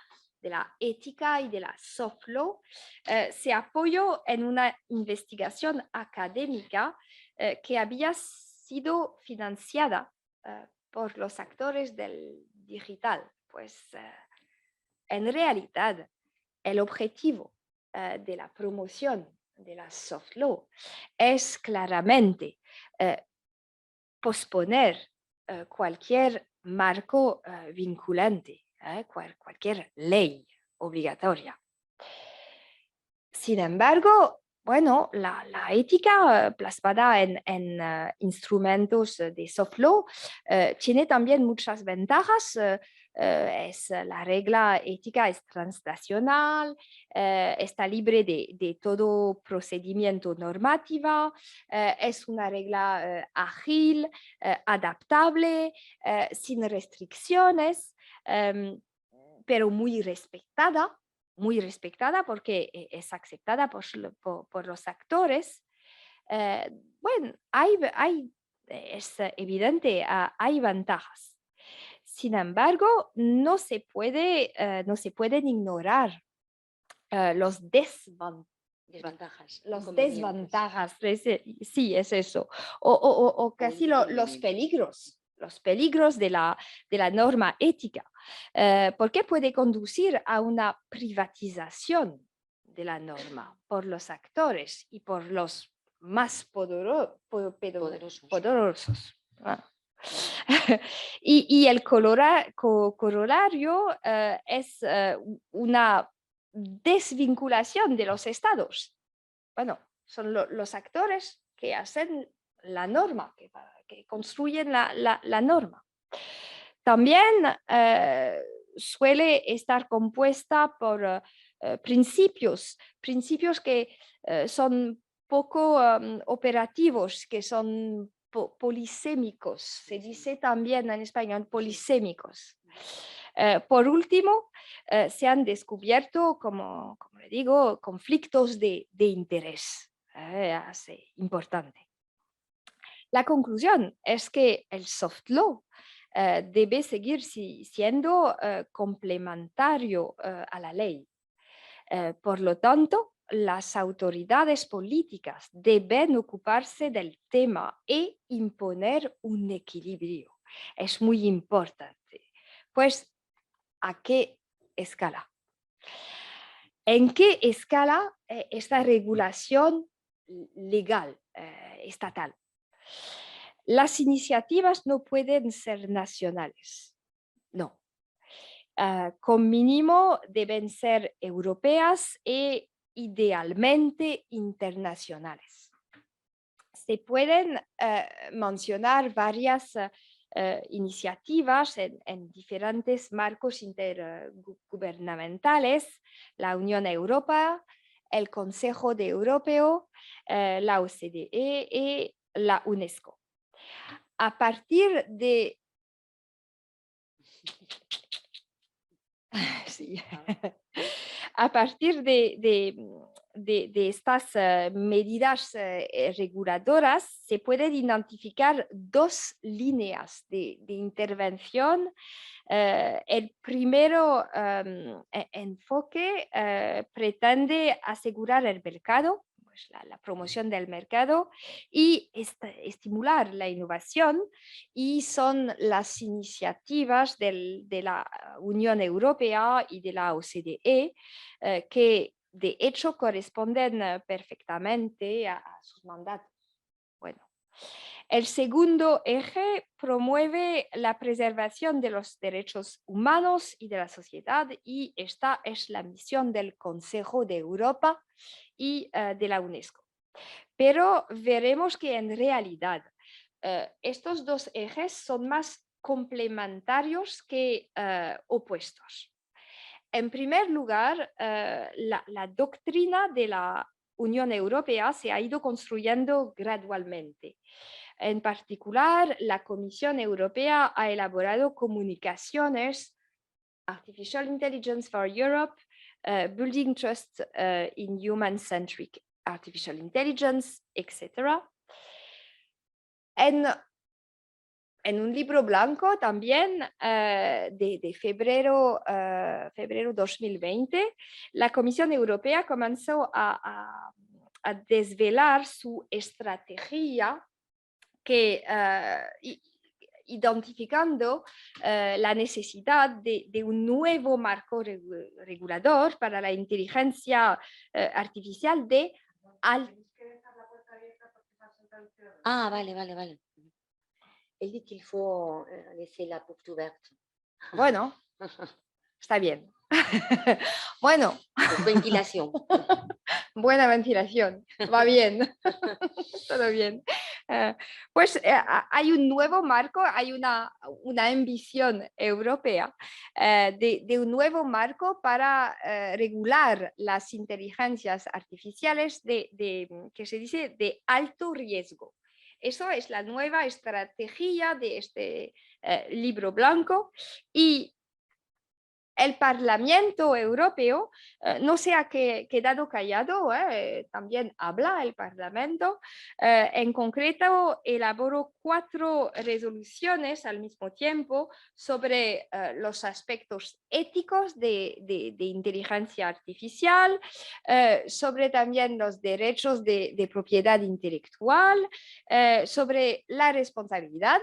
ética y de la soft law se apoyó en una investigación académica que había sido financiada por los actores del digital. Pues en realidad, el objetivo de la promoción de la soft law es claramente posponer cualquier marco vinculante, cualquier ley obligatoria. Sin embargo, bueno, la ética plasmada en instrumentos de soft law tiene también muchas ventajas. La regla ética es transnacional, está libre de todo procedimiento normativo, es una regla ágil, adaptable, sin restricciones, pero muy respetada porque es aceptada por los actores. Bueno, es evidente, hay ventajas. Sin embargo, no se pueden ignorar los desventajas. Sí, es eso. O casi los peligros. Los peligros de la norma ética, porque puede conducir a una privatización de la norma por los actores y por los más poderosos. Y el corolario es una desvinculación de los estados. Bueno, son los actores que hacen la norma, que construyen la norma. También suele estar compuesta por principios que son poco operativos, que son polisémicos. Se dice también en español polisémicos. Por último, se han descubierto, como le digo, conflictos de interés. Es importante. La conclusión es que el soft law debe seguir siendo complementario a la ley. Por lo tanto, las autoridades políticas deben ocuparse del tema e imponer un equilibrio. Es muy importante. Pues, ¿a qué escala? ¿En qué escala esta regulación legal estatal? Las iniciativas no pueden ser nacionales, no. Con mínimo deben ser europeas e idealmente internacionales. Se pueden mencionar varias iniciativas en diferentes marcos intergubernamentales, la Unión Europea, el Consejo de Europeo, la OCDE y la UNESCO. A partir de... Sí. A partir de estas medidas reguladoras se pueden identificar dos líneas de intervención. El primero enfoque pretende asegurar el mercado, pues la promoción del mercado y estimular la innovación, y son las iniciativas de la Unión Europea y de la OCDE que de hecho corresponden perfectamente a sus mandatos. Bueno, el segundo eje promueve la preservación de los derechos humanos y de la sociedad, y esta es la misión del Consejo de Europa y de la UNESCO. Pero veremos que en realidad estos dos ejes son más complementarios que opuestos. En primer lugar, la doctrina de la Unión Europea se ha ido construyendo gradualmente. En particular, la Comisión Europea ha elaborado comunicaciones, Artificial Intelligence for Europe, Building Trust in Human-Centric Artificial Intelligence, etc. En un libro blanco también de febrero 2020, la Comisión Europea comenzó a desvelar su estrategia que identificando la necesidad de un nuevo marco regulador para la inteligencia artificial de
Ah, vale. Elle dit qu'il faut laisser la porte ouverte.
Bueno, está bien. Bueno.
Ventilación.
Buena ventilación. Va bien. Todo bien. Pues hay un nuevo marco, hay una ambición europea de un nuevo marco para regular las inteligencias artificiales que se dice de alto riesgo. Eso es la nueva estrategia de este libro blanco, y el Parlamento Europeo no se ha quedado callado, también habla el Parlamento. En concreto, elaboró 4 resoluciones al mismo tiempo sobre los aspectos éticos de inteligencia artificial, sobre también los derechos de propiedad intelectual, sobre la responsabilidad,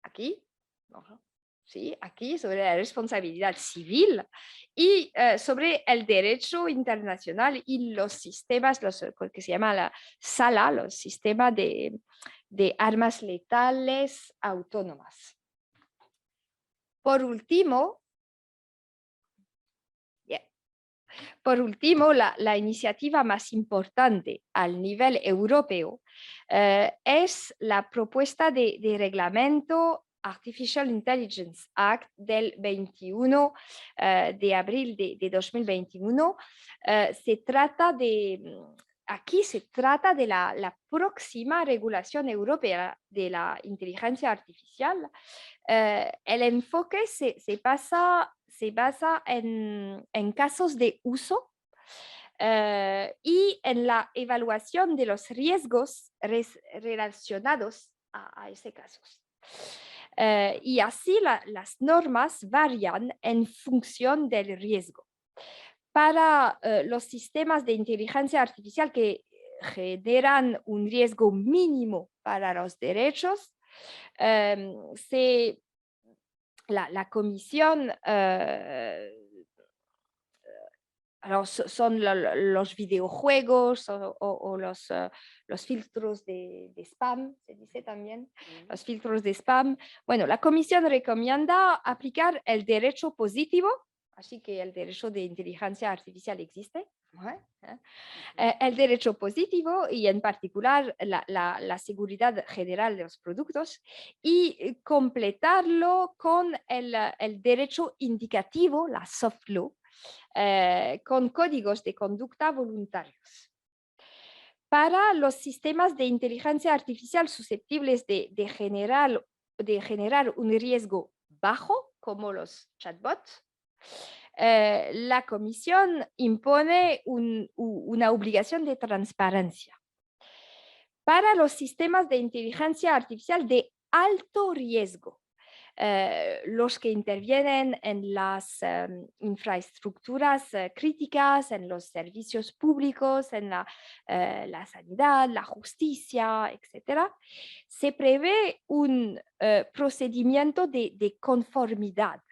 aquí, ¿sí? Aquí sobre la responsabilidad civil, y sobre el derecho internacional y los sistemas, que se llama la SALA, los sistemas de armas letales autónomas. Por último, Por último, la iniciativa más importante al nivel europeo es la propuesta de reglamento Artificial Intelligence Act del 21 de abril de 2021. Aquí se trata de la próxima regulación europea de la inteligencia artificial. El enfoque se basa en casos de uso y en la evaluación de los riesgos relacionados a ese casos. Y así las normas varían en función del riesgo. Para los sistemas de inteligencia artificial que generan un riesgo mínimo para los derechos, la comisión son los videojuegos o los filtros de spam, se dice también, los filtros de spam. Bueno, la comisión recomienda aplicar el derecho positivo, así que el derecho de inteligencia artificial existe. El derecho positivo y en particular la seguridad general de los productos y completarlo con el derecho indicativo, la soft law, con códigos de conducta voluntarios. Para los sistemas de inteligencia artificial susceptibles de generar un riesgo bajo, como los chatbots, la Comisión impone una obligación de transparencia. Para los sistemas de inteligencia artificial de alto riesgo, los que intervienen en las infraestructuras críticas, en los servicios públicos, en la sanidad, la justicia, etc., se prevé un procedimiento de conformidad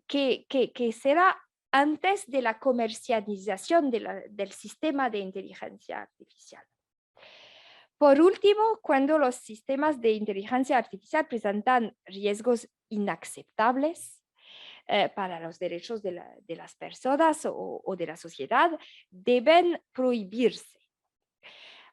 que será antes de la comercialización del sistema de inteligencia artificial. Por último, cuando los sistemas de inteligencia artificial presentan riesgos inaceptables para los derechos de las personas o de la sociedad, deben prohibirse.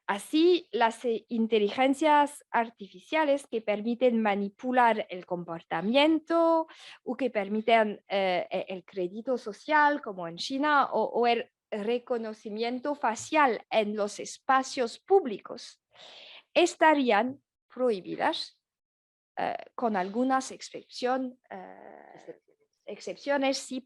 Así, las inteligencias artificiales que permiten manipular el comportamiento o que permiten el crédito social, como en China, o el reconocimiento facial en los espacios públicos, estarían prohibidas con algunas excepciones, sí,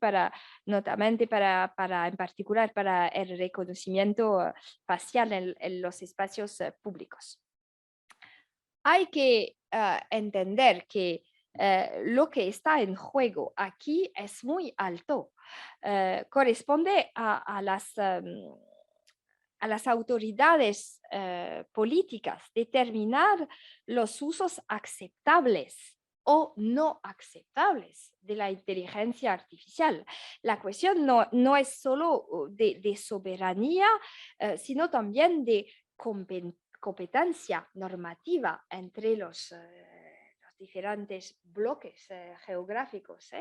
notamente en particular para el reconocimiento facial en los espacios públicos. Hay que entender que lo que está en juego aquí es muy alto. Corresponde a las autoridades políticas determinar los usos aceptables o no aceptables de la inteligencia artificial. La cuestión no es solo de soberanía, sino también de competencia normativa entre los diferentes bloques geográficos.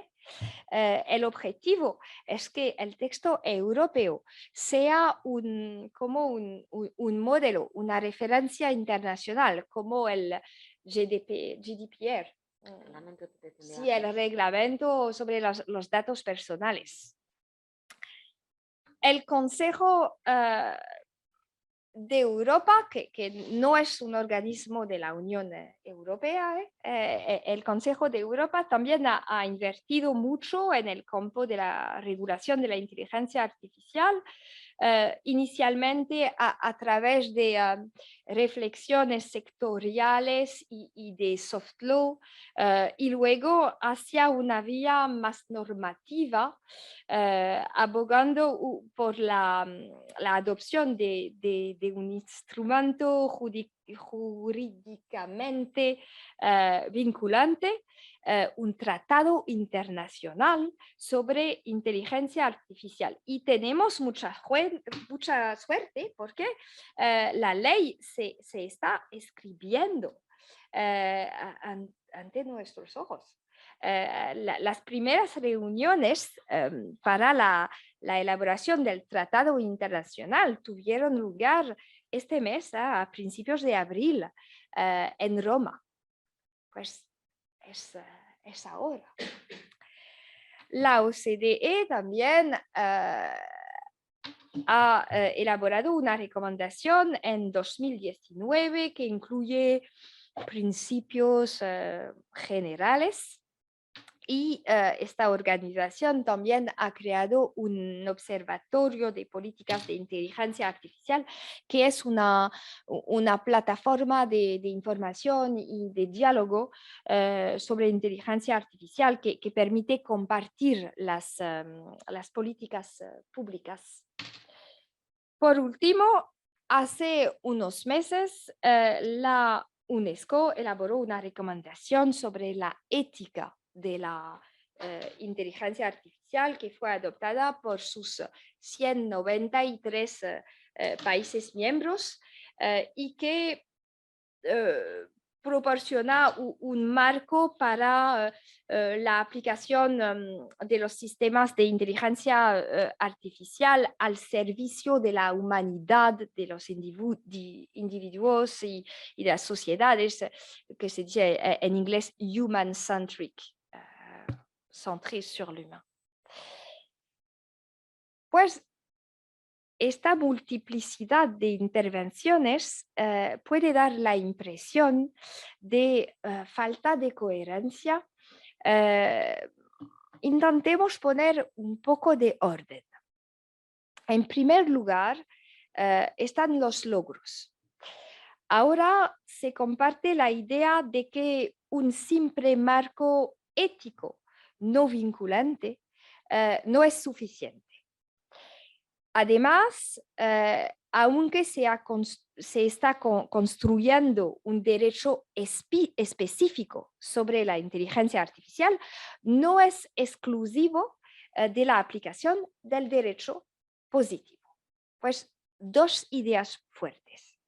El objetivo es que el texto europeo sea como un modelo, una referencia internacional, como el GDPR, sí, el reglamento sobre los datos personales. El Consejo de Europa, que no es un organismo de la Unión Europea, el Consejo de Europa también ha invertido mucho en el campo de la regulación de la inteligencia artificial, inicialmente a través de reflexiones sectoriales y de soft law, y luego hacia una vía más normativa, abogando por la adopción de un instrumento jurídicamente vinculante, un tratado internacional sobre inteligencia artificial. Y tenemos mucha suerte porque la ley se está escribiendo. ante nuestros ojos. Las primeras reuniones para la elaboración del tratado internacional tuvieron lugar este mes, a principios de abril, en Roma. Pues es ahora. La OCDE también ha elaborado una recomendación en 2019 que incluye principios generales y esta organización también ha creado un observatorio de políticas de inteligencia artificial que es una plataforma de información y de diálogo sobre inteligencia artificial que permite compartir las políticas públicas. Por último, hace unos meses la UNESCO elaboró una recomendación sobre la ética de la inteligencia artificial que fue adoptada por sus 193 países miembros y que proporciona un marco para la aplicación de los sistemas de inteligencia artificial al servicio de la humanidad, de los individuos y de las sociedades, que se dice en inglés human-centric, centré sur l'humain. Pues esta multiplicidad de intervenciones puede dar la impresión de falta de coherencia. Intentemos poner un poco de orden. En primer lugar, están los logros. Ahora se comparte la idea de que un simple marco ético no vinculante no es suficiente. Además, aunque se está construyendo un derecho específico sobre la inteligencia artificial, no es exclusivo de la aplicación del derecho positivo. Pues dos ideas fuertes.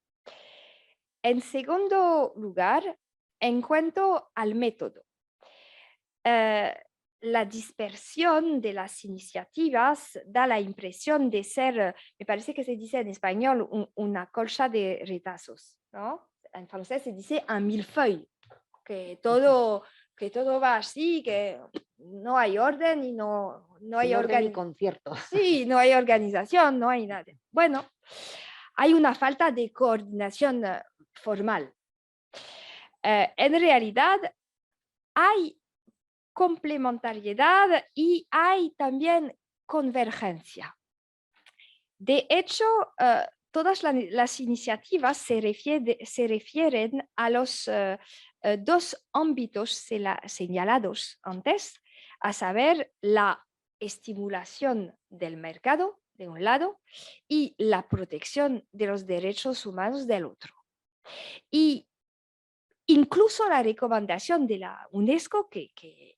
En segundo lugar, en cuanto al método, la dispersión de las iniciativas da la impresión de ser, me parece que se dice en español, una colcha de retazos, ¿no? En francés se dice un millefeuille, que todo va así, que no hay orden y no hay
concierto.
Sí, no hay organización, no hay nada. Bueno, hay una falta de coordinación formal. En realidad, hay complementariedad y hay también convergencia. De hecho, todas las iniciativas se refieren a los dos ámbitos señalados antes, a saber, la estimulación del mercado, de un lado, y la protección de los derechos humanos del otro. Y incluso la recomendación de la UNESCO, que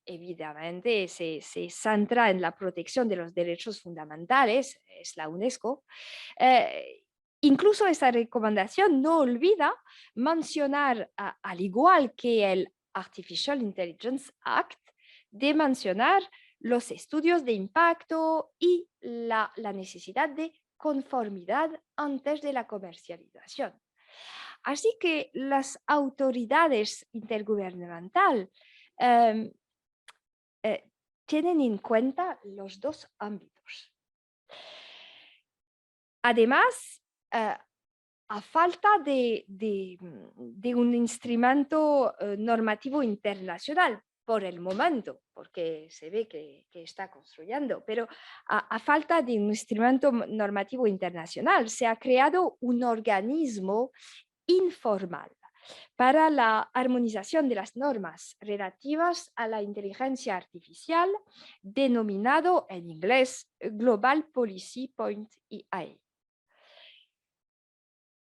evidentemente se centra en la protección de los derechos fundamentales, es la UNESCO, incluso esa recomendación no olvida mencionar, al igual que el Artificial Intelligence Act, de mencionar los estudios de impacto y la necesidad de conformidad antes de la comercialización. Así que las autoridades intergubernamentales tienen en cuenta los dos ámbitos. Además, a falta de un instrumento normativo internacional por el momento, porque se ve que está construyendo, pero a falta de un instrumento normativo internacional, se ha creado un organismo informal para la armonización de las normas relativas a la inteligencia artificial, denominado en inglés Global Policy Point EI.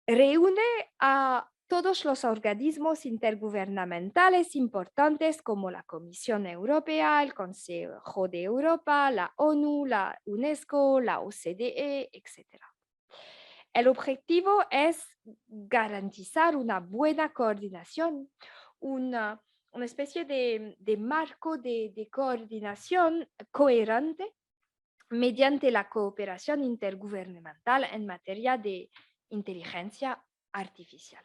Reúne a todos los organismos intergubernamentales importantes como la Comisión Europea, el Consejo de Europa, la ONU, la UNESCO, la OCDE, etc. El objetivo es garantizar una buena coordinación, una especie de marco de coordinación coherente mediante la cooperación intergubernamental en materia de inteligencia artificial.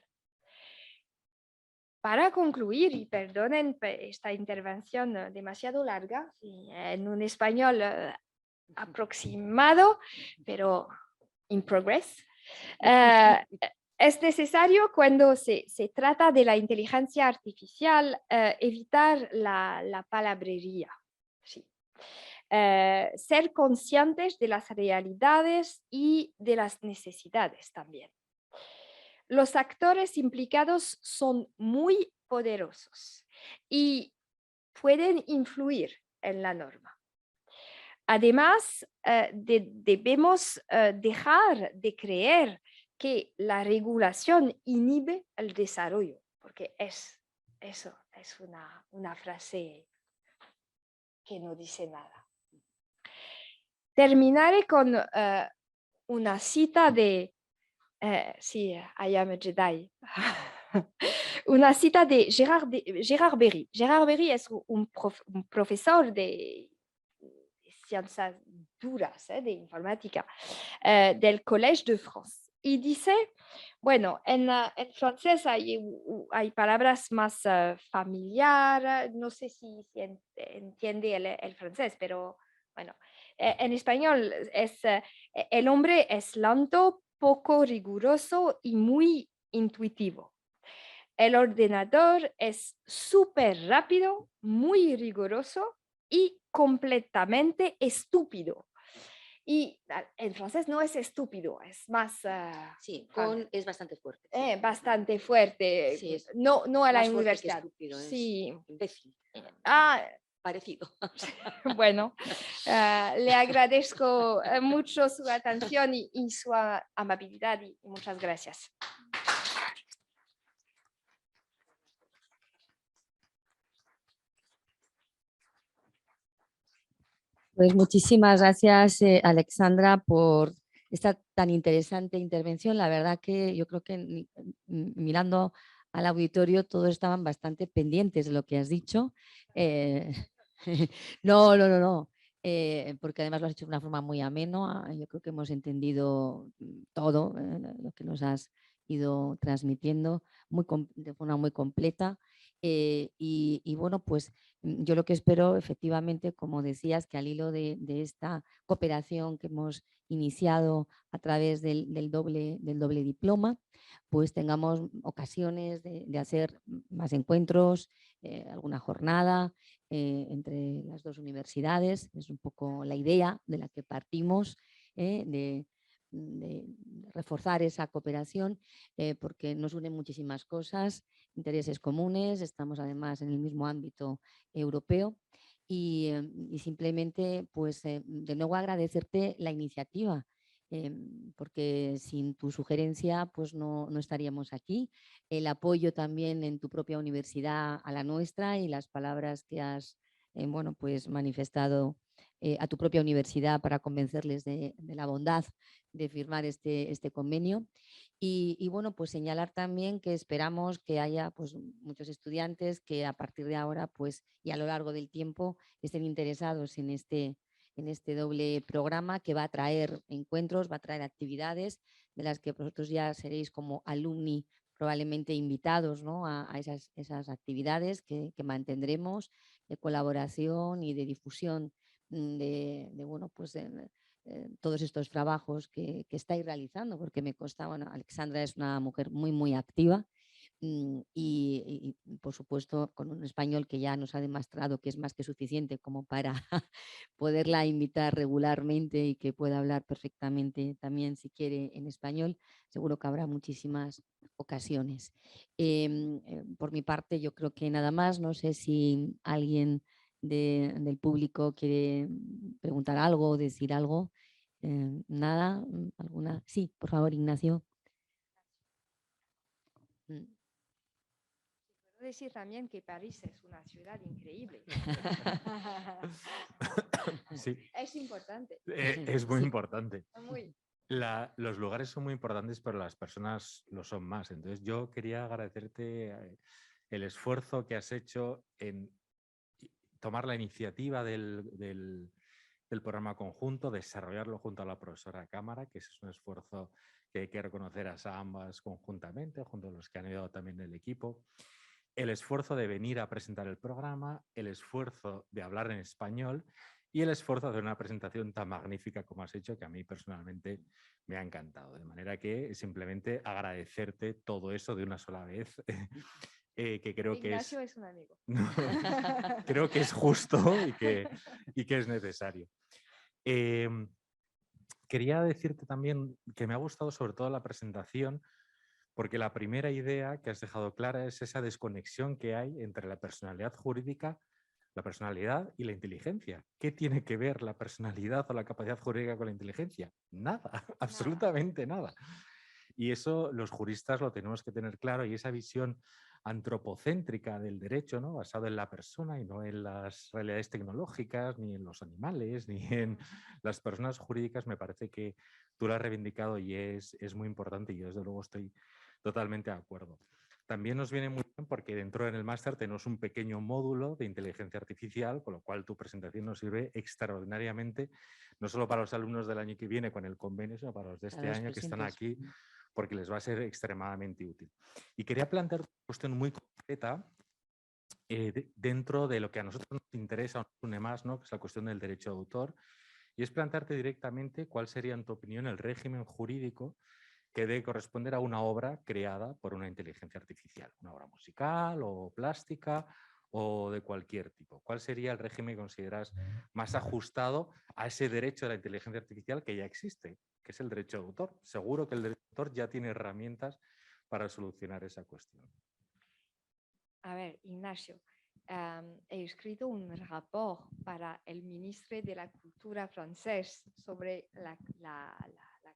Para concluir, y perdonen esta intervención demasiado larga, en un español aproximado, pero in progress, es necesario cuando se trata de la inteligencia artificial evitar la palabrería. Sí. Ser conscientes de las realidades y de las necesidades también. Los actores implicados son muy poderosos y pueden influir en la norma. Además, debemos dejar de creer que la regulación inhibe el desarrollo, porque eso es una frase que no dice nada. Terminaré con una cita de sí, I am a Jedi. Una cita de Gérard Berry. Gérard Berry es un profesor de ciencias duras, de informática, del Collège de France. Y dice, bueno, en francés hay palabras más familiares, no sé si entiende el francés, pero bueno, en español el hombre es lento, poco riguroso y muy intuitivo. El ordenador es súper rápido, muy riguroso y completamente estúpido. Y en francés no es estúpido, es más...
Sí, es bastante fuerte.
Sí. Bastante fuerte,
sí,
no a la universidad.
Estúpido,
sí.
Imbécil. Parecido.
Bueno, le agradezco mucho su atención y su amabilidad y muchas gracias.
Pues muchísimas gracias, Alexandra, por esta tan interesante intervención. La verdad que yo creo que mirando al auditorio todos estaban bastante pendientes de lo que has dicho. No. Porque además lo has hecho de una forma muy amena. Yo creo que hemos entendido todo lo que nos has ido transmitiendo de forma muy completa. Y bueno, pues yo lo que espero efectivamente, como decías, que al hilo de esta cooperación que hemos iniciado a través del doble diploma, pues tengamos ocasiones de hacer más encuentros, alguna jornada entre las dos universidades. Es un poco la idea de la que partimos, de reforzar esa cooperación, porque nos unen muchísimas cosas, intereses comunes, estamos además en el mismo ámbito europeo y simplemente pues de nuevo agradecerte la iniciativa, porque sin tu sugerencia pues no estaríamos aquí. El apoyo también en tu propia universidad a la nuestra y las palabras que has bueno, pues manifestado a tu propia universidad para convencerles de la bondad de firmar este convenio. Y bueno, pues señalar también que esperamos que haya pues muchos estudiantes que a partir de ahora pues y a lo largo del tiempo estén interesados en este doble programa, que va a traer encuentros, va a traer actividades de las que vosotros ya seréis como alumni probablemente invitados, ¿no? a esas actividades que mantendremos de colaboración y de difusión de bueno, pues todos estos trabajos que estáis realizando, porque me consta, bueno, Alexandra es una mujer muy activa y, por supuesto, con un español que ya nos ha demostrado que es más que suficiente como para poderla invitar regularmente y que pueda hablar perfectamente también, si quiere, en español. Seguro que habrá muchísimas ocasiones. Por mi parte, yo creo que nada más. No sé si alguien del público quiere preguntar algo o decir algo. Nada, alguna. Sí, por favor, Ignacio.
Puedo decir también que París es una ciudad increíble.
Sí.
Es importante.
Es muy importante.
Muy.
Los lugares son muy importantes, pero las personas lo son más. Entonces yo quería agradecerte el esfuerzo que has hecho en tomar la iniciativa del programa conjunto, desarrollarlo junto a la profesora Cámara, que ese es un esfuerzo que hay que reconocer a ambas conjuntamente, junto a los que han ayudado también el equipo. El esfuerzo de venir a presentar el programa, el esfuerzo de hablar en español y el esfuerzo de hacer una presentación tan magnífica como has hecho, que a mí personalmente me ha encantado. De manera que simplemente agradecerte todo eso de una sola vez, que creo
Ignacio
que es
un amigo.
creo que es justo y que es necesario. Quería decirte también que me ha gustado sobre todo la presentación, porque la primera idea que has dejado clara es esa desconexión que hay entre la personalidad jurídica, la personalidad y la inteligencia. ¿Qué tiene que ver la personalidad o la capacidad jurídica con la inteligencia? Nada, absolutamente nada. Y eso los juristas lo tenemos que tener claro, y esa visión antropocéntrica del derecho, ¿no? Basado en la persona y no en las realidades tecnológicas, ni en los animales, ni en las personas jurídicas, me parece que tú lo has reivindicado y es muy importante, y yo desde luego estoy totalmente de acuerdo. También nos viene muy bien porque dentro del máster tenemos un pequeño módulo de inteligencia artificial, con lo cual tu presentación nos sirve extraordinariamente, no solo para los alumnos del año que viene con el convenio, sino para los de este año que están aquí, porque les va a ser extremadamente útil. Y quería plantear una cuestión muy concreta dentro de lo que a nosotros nos interesa o nos une más, ¿no? Que es la cuestión del derecho de autor, y es plantearte directamente cuál sería, en tu opinión, el régimen jurídico que debe corresponder a una obra creada por una inteligencia artificial, una obra musical o plástica o de cualquier tipo. ¿Cuál sería el régimen que consideras más ajustado a ese derecho de la inteligencia artificial que ya existe, que es el derecho de autor? Seguro que el derecho de autor ya tiene herramientas para solucionar esa cuestión.
A ver, Ignacio, he escrito un rapport para el ministro de la Cultura francés sobre la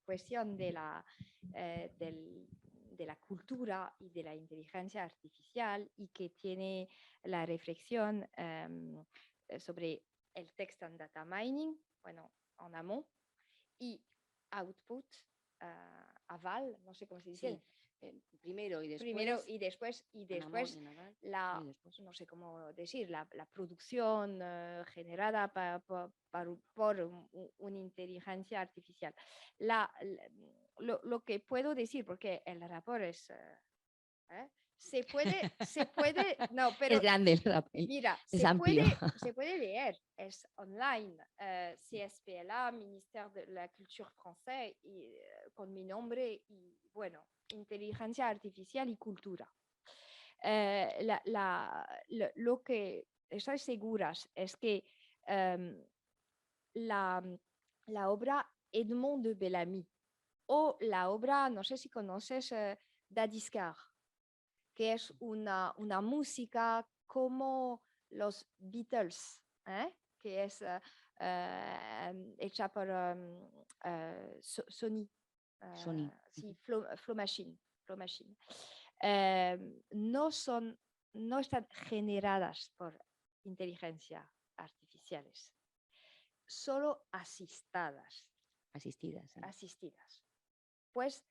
cuestión de la cultura y de la inteligencia artificial, y que tiene la reflexión sobre el text and data mining, bueno, en amont, y output, aval, no sé cómo se dice.
Sí. Primero y después.
Primero y después, no sé cómo decir, la producción generada por una inteligencia artificial. Lo que puedo decir, porque el rapport es... se puede, no, pero
es grande el rapport.
Mira,
es
se
amplio.
se puede leer, es online, CSPLA, Ministère de la Culture Française, y, con mi nombre, y bueno, inteligencia artificial y cultura. Lo que estoy segura es que la obra Edmond de Bellamy, o la obra, no sé si conoces, d'Adiscar, que es una música como los Beatles, que es hecha por Sony.
Sony.
Sí, Flow Machine. No están generadas por inteligencia artificiales, solo asistidas. Pues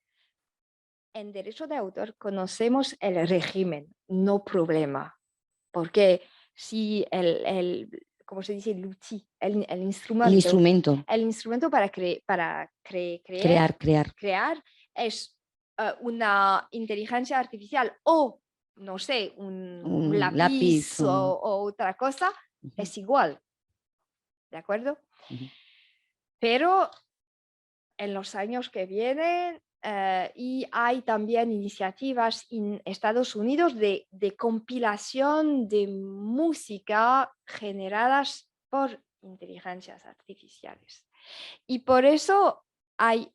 en derecho de autor conocemos el régimen, no problema, porque si ¿cómo se dice? El instrumento para crear es una inteligencia artificial, o no sé, un lápiz o otra cosa, es igual, ¿de acuerdo? Pero en los años que vienen, y hay también iniciativas en Estados Unidos de compilación de música generadas por inteligencias artificiales. Y por eso hay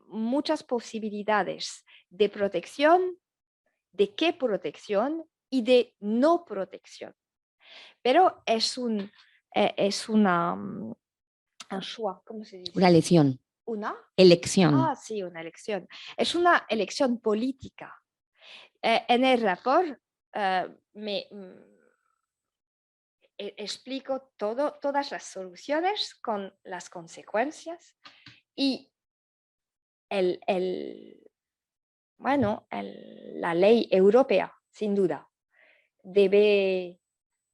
muchas posibilidades de protección, de qué protección y de no protección. Pero es una ¿cómo se dice?
Una elección.
¿Una?
Elección.
Ah, sí, una elección. Es una elección política. En el rapport explico todas las soluciones con las consecuencias, y la ley europea, sin duda, debe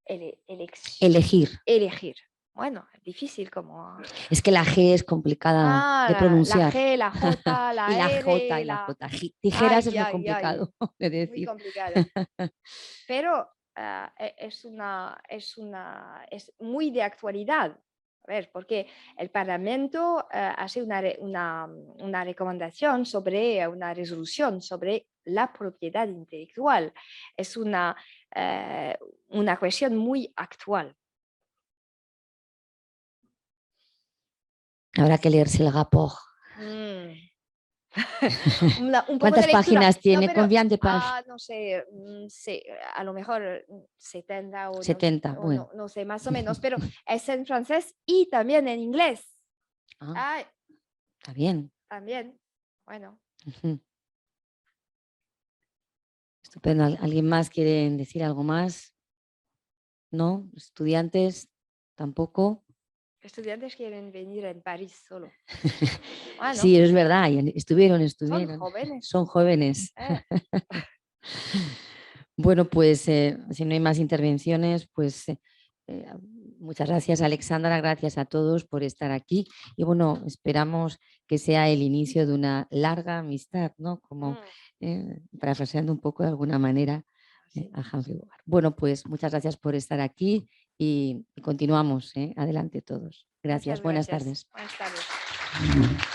Elegir.
elegir. Bueno, es difícil como...
Es que la G es complicada de
la
pronunciar.
G, la J, la
Y la
R,
J y la J. Tijeras es
Ay,
muy
ay,
complicado de
muy
decir.
complicado. Pero es muy de actualidad. A ver, porque el Parlamento hace una recomendación sobre una resolución sobre la propiedad intelectual. Es una cuestión muy actual.
Habrá que leerse el rapport.
Un poco
¿Cuántas
de lectura.
páginas tiene?
No, pero,
Combien de pages?
no sé, a lo mejor 70 o
70,
no,
bueno.
no sé, más o menos, pero es en francés y también en inglés.
Ah, está bien.
También, bueno.
Estupendo. ¿Alguien más quiere decir algo más? ¿No? ¿Estudiantes? ¿Tampoco?
Estudiantes quieren venir en París solo. Bueno,
sí, es verdad. Estuvieron.
son jóvenes.
Son jóvenes. Bueno, pues si no hay más intervenciones, pues muchas gracias, Alexandra, gracias a todos por estar aquí. Y bueno, esperamos que sea el inicio de una larga amistad, ¿no? Como parafraseando un poco de alguna manera a Humphrey Bogart. Bueno, pues muchas gracias por estar aquí y continuamos. Adelante todos. Gracias. Buenas tardes.
Buenas tardes.